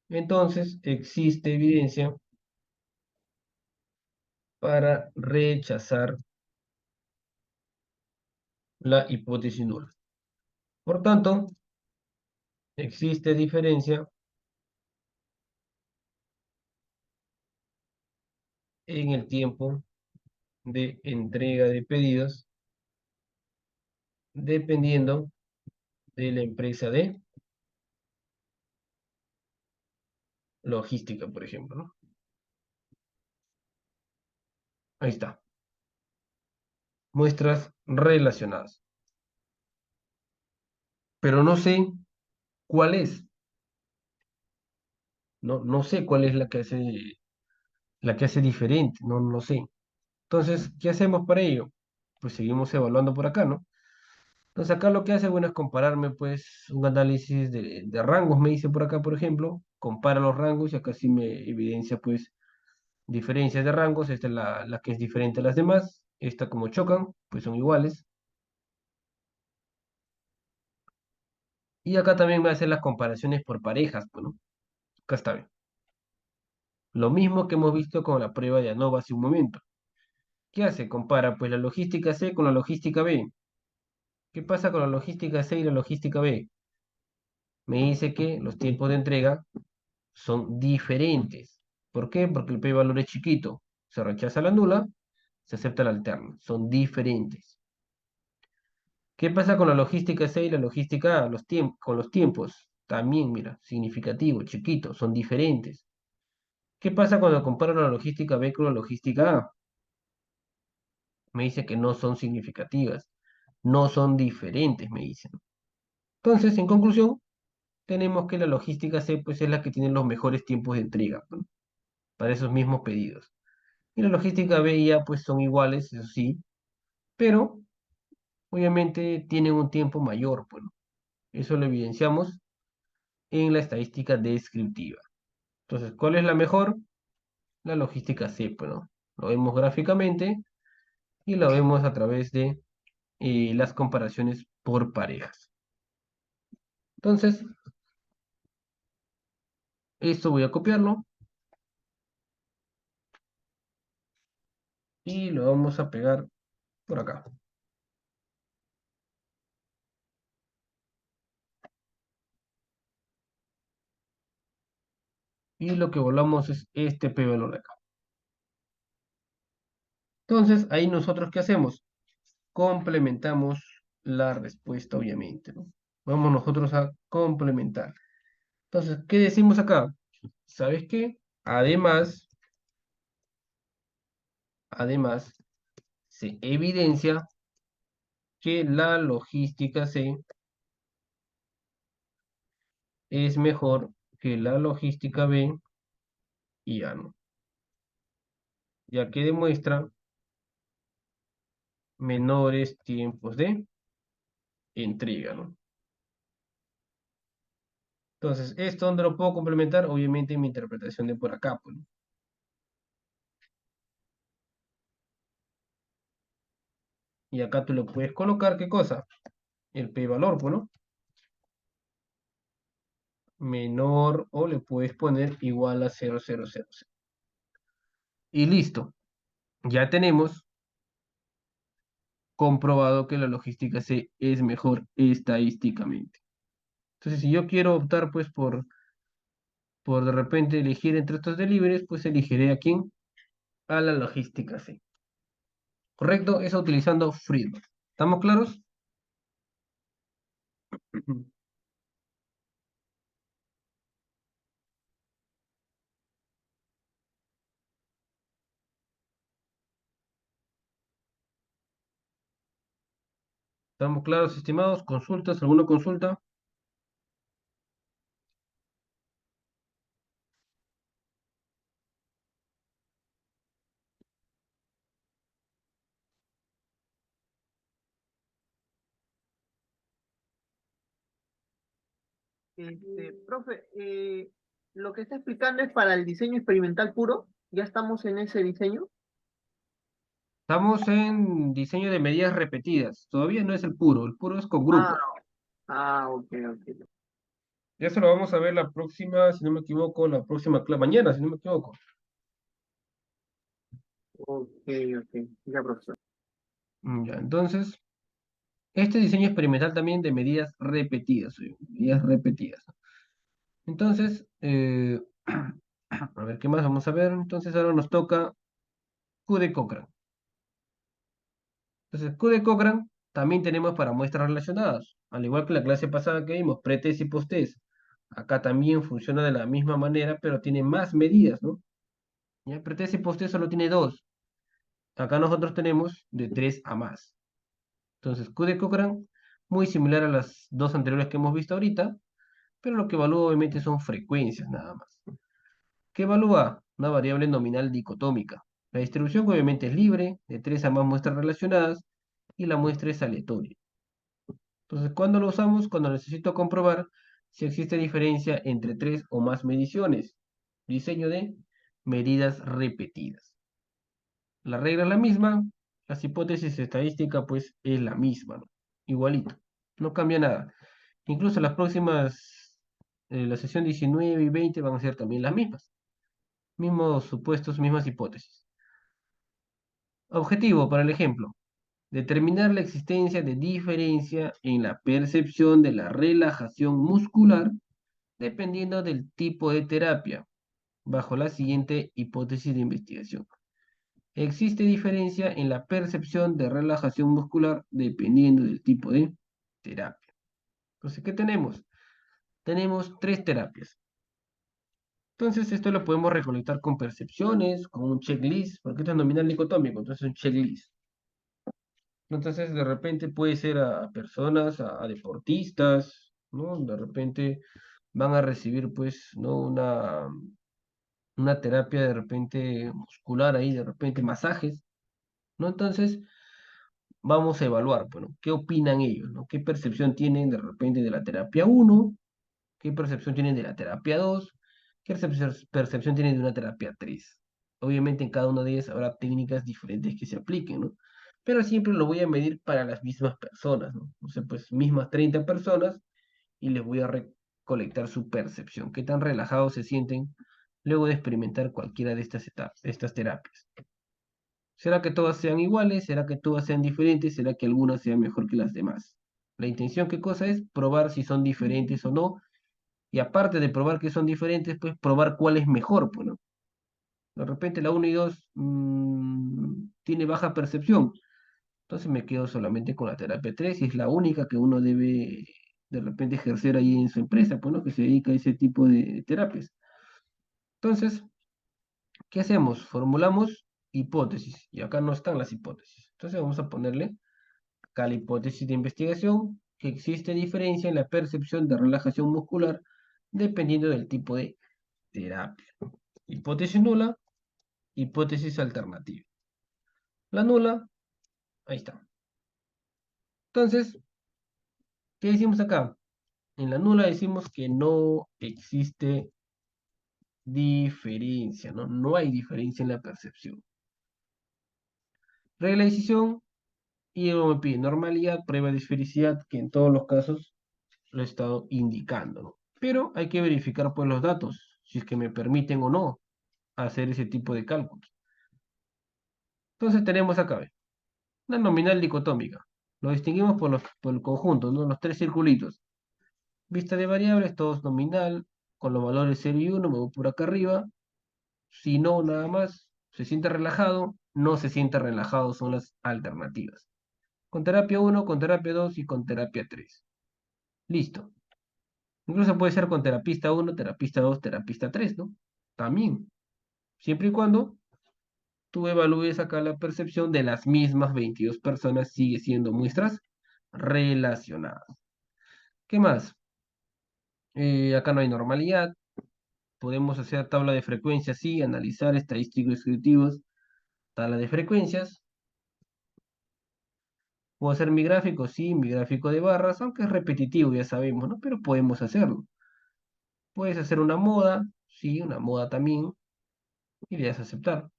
entonces existe evidencia para rechazar la hipótesis nula. Por tanto, existe diferencia en el tiempo de entrega de pedidos dependiendo de la empresa de logística, por ejemplo, ¿no? Ahí está. Muestras relacionadas. Pero no sé cuál es. No sé cuál es la que hace diferente. No lo sé. Entonces, ¿qué hacemos para ello? Pues seguimos evaluando por acá, ¿no? Entonces acá lo que hace, bueno, es compararme, pues, un análisis de rangos, me dice por acá, por ejemplo, compara los rangos y acá sí me evidencia, pues, diferencias de rangos. Esta es la que es diferente a las demás. Esta como chocan, pues son iguales. Y acá también me hace las comparaciones por parejas, bueno, acá está bien. Lo mismo que hemos visto con la prueba de ANOVA hace un momento. ¿Qué hace? Compara pues la logística C con la logística B. ¿Qué pasa con la logística C y la logística B? Me dice que los tiempos de entrega son diferentes. ¿Por qué? Porque el p-valor es chiquito. Se rechaza la nula, se acepta la alterna. Son diferentes. ¿Qué pasa con la logística C y la logística A? Con los tiempos. También, mira, significativo, chiquito, son diferentes. ¿Qué pasa cuando comparo la logística B con la logística A? Me dice que no son significativas, no son diferentes, me dicen. Entonces, en conclusión, tenemos que la logística C pues, es la que tiene los mejores tiempos de entrega, ¿no? Para esos mismos pedidos. Y la logística B y A pues son iguales, eso sí, pero obviamente tienen un tiempo mayor, pues, ¿no? Eso lo evidenciamos en la estadística descriptiva. Entonces, ¿cuál es la mejor? La logística C, pues, ¿no? Lo vemos gráficamente y lo vemos a través de las comparaciones por parejas. Entonces, esto voy a copiarlo y lo vamos a pegar por acá. Y lo que evaluamos es este p-valor de acá. Entonces, ahí nosotros, ¿qué hacemos? Complementamos la respuesta, obviamente, ¿no? Vamos nosotros a complementar. Entonces, ¿qué decimos acá? ¿Sabes qué? Además, se evidencia que la logística C es mejor que la logística B y A, ¿no? Ya que demuestra menores tiempos de entrega, ¿no? Entonces, ¿esto dónde lo puedo complementar? Obviamente en mi interpretación de por acá, pues, ¿no? Y acá tú lo puedes colocar, ¿qué cosa? El p-valor, pues, ¿no? Menor o le puedes poner igual a 0,000. Y listo. Ya tenemos comprobado que la logística C es mejor estadísticamente. Entonces, si yo quiero optar, pues, por de repente elegir entre estos deliveries, pues elegiré a quién, a la logística C. ¿Correcto? Eso utilizando Friedman. ¿Estamos claros? ¿Estamos claros, estimados? ¿Consultas? ¿Alguna consulta? Profe, lo que está explicando es para el diseño experimental puro. Ya estamos en ese diseño. Estamos en diseño de medidas repetidas. Todavía no es el puro es con Ah, grupos. ok, ok. Eso lo vamos a ver la próxima, si no me equivoco, la próxima mañana, si no me equivoco. Ok, ok. Ya, profesor. Ya, entonces, este diseño experimental también de medidas repetidas, medidas repetidas. Entonces, a ver, ¿qué más vamos a ver? Entonces, ahora nos toca Q de Cochrane. Entonces, Q de Cochrane también tenemos para muestras relacionadas. Al igual que la clase pasada que vimos, pretest y posttest. Acá también funciona de la misma manera, pero tiene más medidas, ¿no? ¿Ya? Pretest y posttest solo tiene dos. Acá nosotros tenemos de 3 a más. Entonces, Q de Cochrane, muy similar a las dos anteriores que hemos visto ahorita, pero lo que evalúa obviamente son frecuencias nada más. ¿Qué evalúa? Una variable nominal dicotómica. La distribución obviamente es libre, de 3 a más muestras relacionadas, y la muestra es aleatoria. Entonces, ¿cuándo lo usamos? Cuando necesito comprobar si existe diferencia entre 3 o más mediciones. Diseño de medidas repetidas. La regla es la misma, las hipótesis estadística pues es la misma, ¿no? Igualito, no cambia nada. Incluso las próximas, la sesión 19 y 20 van a ser también las mismas. Mismos supuestos, mismas hipótesis. Objetivo para el ejemplo. Determinar la existencia de diferencia en la percepción de la relajación muscular dependiendo del tipo de terapia, bajo la siguiente hipótesis de investigación. Existe diferencia en la percepción de relajación muscular dependiendo del tipo de terapia. Entonces, ¿qué tenemos? Tenemos tres terapias. Entonces, esto lo podemos recolectar con percepciones, con un checklist, porque esto es nominal dicotómico, entonces es un checklist. Entonces, de repente puede ser a personas, a deportistas, ¿no? De repente van a recibir, pues, ¿no? Una terapia de repente muscular ahí, de repente masajes, ¿no? Entonces, vamos a evaluar, bueno, qué opinan ellos, ¿no? ¿Qué percepción tienen de repente de la terapia uno? ¿Qué percepción tienen de la terapia 2? ¿Qué percepción tienen de una terapia 3? Obviamente en cada una de ellas habrá técnicas diferentes que se apliquen, ¿no? Pero siempre lo voy a medir para las mismas personas, ¿no? O sea, pues mismas 30 personas y les voy a recolectar su percepción. ¿Qué tan relajados se sienten luego de experimentar cualquiera de estas etapas, de estas terapias? ¿Será que todas sean iguales? ¿Será que todas sean diferentes? ¿Será que algunas sean mejor que las demás? La intención, ¿qué cosa es? Probar si son diferentes o no Y aparte de probar que son diferentes, pues probar cuál es mejor, pues, ¿no? De repente la 1 y 2 tiene baja percepción. Entonces me quedo solamente con la terapia 3 y es la única que uno debe de repente ejercer ahí en su empresa, pues, ¿no? Que se dedica a ese tipo de terapias. Entonces, ¿qué hacemos? Formulamos hipótesis y acá no están las hipótesis. Entonces vamos a ponerle acá la hipótesis de investigación que existe diferencia en la percepción de relajación muscular dependiendo del tipo de terapia. Hipótesis nula, hipótesis alternativa. La nula, ahí está. Entonces, ¿qué decimos acá? En la nula decimos que no existe diferencia, ¿no? No hay diferencia en la percepción. Regla de decisión y me pide normalidad, prueba de esfericidad, que en todos los casos lo he estado indicando, ¿no? Pero hay que verificar pues los datos, si es que me permiten o no hacer ese tipo de cálculos. Entonces tenemos acá, ¿ve? Una nominal dicotómica. Lo distinguimos por el conjunto, ¿no? Los tres circulitos. Vista de variables, todos nominal, con los valores 0 y 1, me voy por acá arriba. Si no, nada más, se siente relajado, no se siente relajado, son las alternativas. Con terapia 1, con terapia 2 y con terapia 3. Listo. Incluso puede ser con terapista 1, terapista 2, terapista 3, ¿no? También. Siempre y cuando tú evalúes acá la percepción de las mismas 22 personas, sigue siendo muestras relacionadas. ¿Qué más? Acá no hay normalidad. Podemos hacer tabla de frecuencias, sí, analizar estadísticos descriptivos, tabla de frecuencias. Puedo hacer mi gráfico, sí, mi gráfico de barras, aunque es repetitivo, ya sabemos, ¿no? Pero podemos hacerlo. Puedes hacer una moda, sí, una moda también, y le das a aceptar.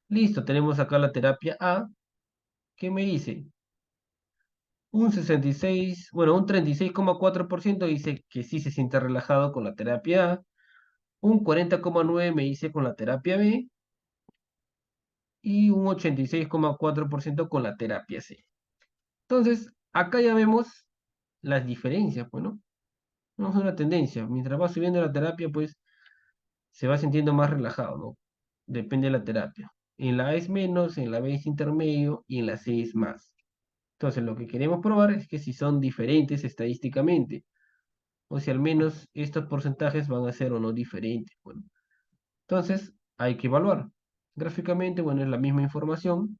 Listo, tenemos acá la terapia A, que me dice un 66, bueno, un 36,4% dice que sí se siente relajado con la terapia A, un 40,9% me dice con la terapia B, y un 86,4% con la terapia C. Entonces, acá ya vemos las diferencias, pues, ¿no? Vemos una tendencia. Mientras va subiendo la terapia, pues, se va sintiendo más relajado, ¿no? Depende de la terapia. En la A es menos, en la B es intermedio y en la C es más. Entonces, lo que queremos probar es que si son diferentes estadísticamente, o si al menos estos porcentajes van a ser o no diferentes. Bueno, entonces, hay que evaluar. Gráficamente, bueno, es la misma información.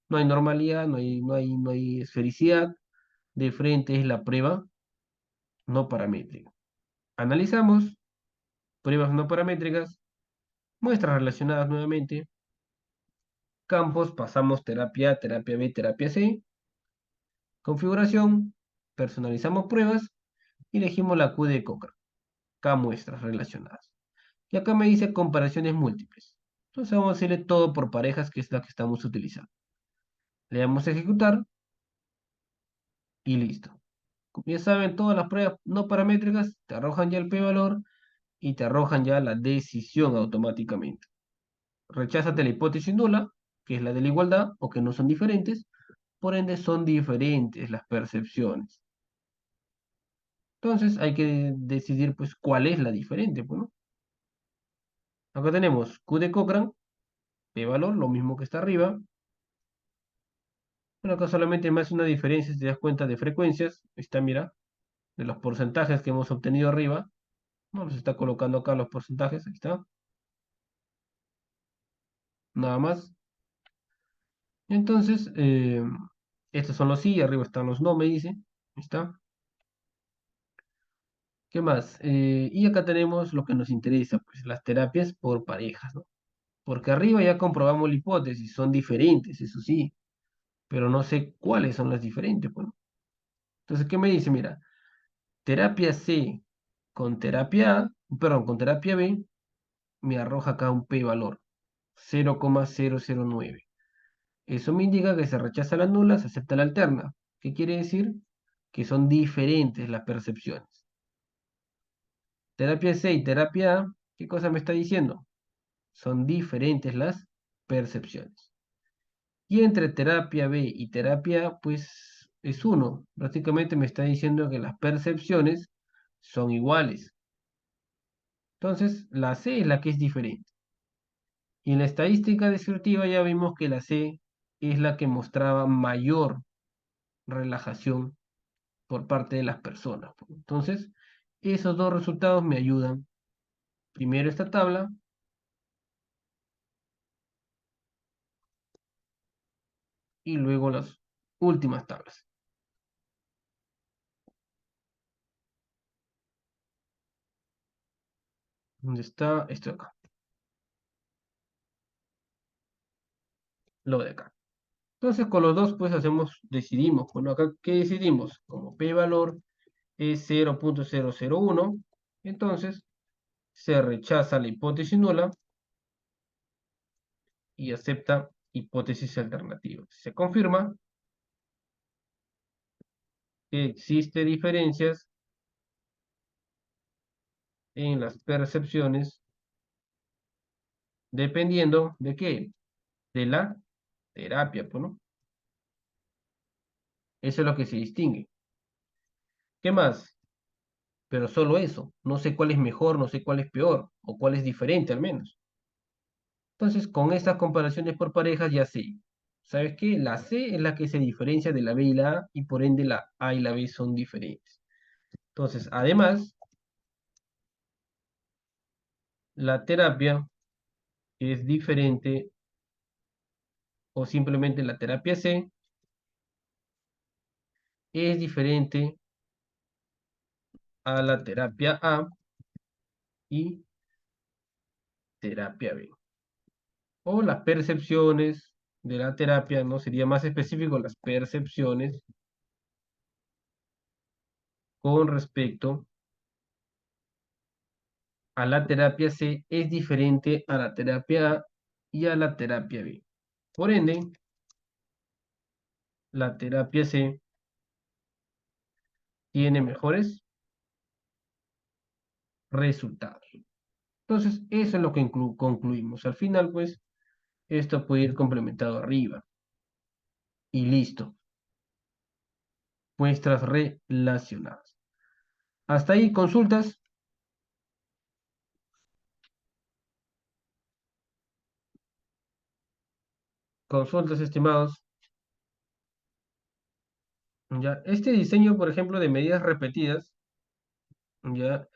No hay normalidad, no hay esfericidad. De frente es la prueba no paramétrica. Analizamos pruebas no paramétricas, muestras relacionadas nuevamente, campos, pasamos terapia A, terapia B, terapia C, configuración, personalizamos pruebas y elegimos la Q de Cochrane, K muestras relacionadas. Y acá me dice comparaciones múltiples. Entonces vamos a hacerle todo por parejas, que es la que estamos utilizando. Le damos a ejecutar y listo. Como ya saben, todas las pruebas no paramétricas te arrojan ya el p-valor y te arrojan ya la decisión automáticamente. Recházate la hipótesis nula, que es la de la igualdad, o que no son diferentes, por ende son diferentes las percepciones. Entonces hay que decidir pues cuál es la diferente, pues, ¿no? Acá tenemos Q de Cochrane, p-valor, lo mismo que está arriba. Pero acá solamente me hace una diferencia, si te das cuenta, de frecuencias. Está, mira, de los porcentajes que hemos obtenido arriba. No los está colocando acá los porcentajes, ahí está. Nada más. Entonces, estos son los sí, arriba están los no, me dice. Ahí está. ¿Qué más? Y acá tenemos lo que nos interesa, pues las terapias por parejas, ¿no? Porque arriba ya comprobamos la hipótesis, son diferentes, eso sí, pero no sé cuáles son las diferentes, pues, ¿no? Entonces, ¿qué me dice? Mira, terapia C con terapia A, perdón, con terapia B, me arroja acá un p-valor, 0,009. Eso me indica que se rechaza la nula, se acepta la alterna. ¿Qué quiere decir? Que son diferentes las percepciones. Terapia C y terapia A, ¿qué cosa me está diciendo? Son diferentes las percepciones. Y entre terapia B y terapia A, pues es uno. Prácticamente me está diciendo que las percepciones son iguales. Entonces, la C es la que es diferente. Y en la estadística descriptiva ya vimos que la C es la que mostraba mayor relajación por parte de las personas. Entonces, esos dos resultados me ayudan. Primero esta tabla y luego las últimas tablas. ¿Dónde está? Esto de acá. Lo de acá. Entonces, con los dos, pues decidimos. Bueno, acá, ¿qué decidimos? Como p-valor es 0.001, entonces se rechaza la hipótesis nula y acepta hipótesis alternativa. Se confirma que existe diferencias en las percepciones dependiendo de qué, de la terapia, pues, ¿no? Eso es lo que se distingue. ¿Qué más? Pero solo eso. No sé cuál es mejor, no sé cuál es peor, o cuál es diferente al menos. Entonces, con estas comparaciones por parejas ya sé. ¿Sabes qué? La C es la que se diferencia de la B y la A, y por ende la A y la B son diferentes. Entonces, además, la terapia es diferente, o simplemente la terapia C es diferente a la terapia A y terapia B. O las percepciones de la terapia, ¿no? Sería más específico las percepciones con respecto a la terapia C es diferente a la terapia A y a la terapia B. Por ende, la terapia C tiene mejores resultados. Entonces, eso es lo que concluimos. Al final, pues, esto puede ir complementado arriba. Y listo. Muestras relacionadas. Hasta ahí, consultas. Consultas, estimados. Ya, este diseño, por ejemplo, de medidas repetidas, ya,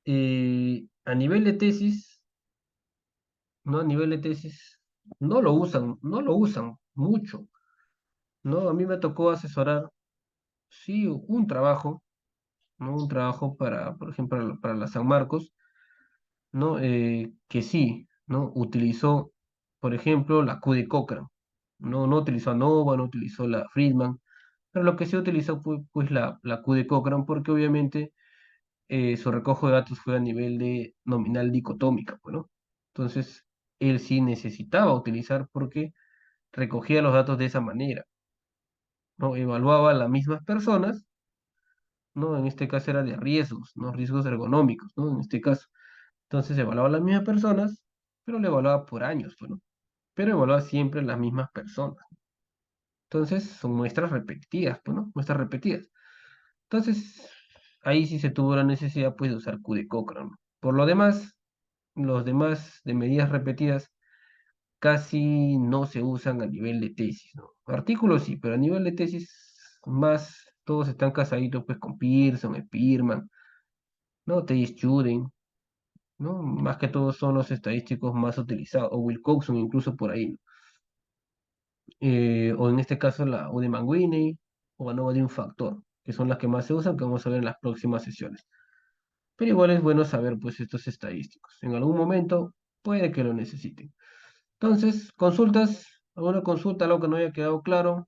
a nivel de tesis, ¿no? A nivel de tesis, no lo usan mucho, ¿no? A mí me tocó asesorar, sí, un trabajo, ¿no? Un trabajo para, por ejemplo, para la San Marcos, ¿no? Que sí, ¿no? Utilizó, por ejemplo, la Q de Cochrane, no utilizó a Nova, no utilizó la Friedman, pero lo que sí utilizó fue, pues, la Q de Cochrane, porque obviamente su recojo de datos fue a nivel de nominal dicotómica, pues, ¿no? Entonces, él sí necesitaba utilizar porque recogía los datos de esa manera, ¿no? Evaluaba a las mismas personas, ¿no? En este caso era de riesgos, ¿no? Riesgos ergonómicos, ¿no? En este caso. Entonces, evaluaba a las mismas personas, pero le evaluaba por años, pues, ¿no? Pero evaluaba siempre las mismas personas. Entonces, son muestras repetidas, pues, ¿no? Muestras repetidas. Entonces, ahí sí se tuvo la necesidad, pues, de usar Q de Cochrane. Por lo demás, los demás de medidas repetidas casi no se usan a nivel de tesis, ¿no? Artículos sí, pero a nivel de tesis más todos están casaditos pues con Pearson, Spearman, ¿no? T. Student, ¿no? Más que todos son los estadísticos más utilizados, o Wilcoxon incluso por ahí, ¿no? O en este caso la Udemann-Winey o ANOVA de un factor, que son las que más se usan, que vamos a ver en las próximas sesiones. Pero igual es bueno saber pues estos estadísticos. En algún momento puede que lo necesiten. Entonces, consultas, alguna consulta, algo que no haya quedado claro.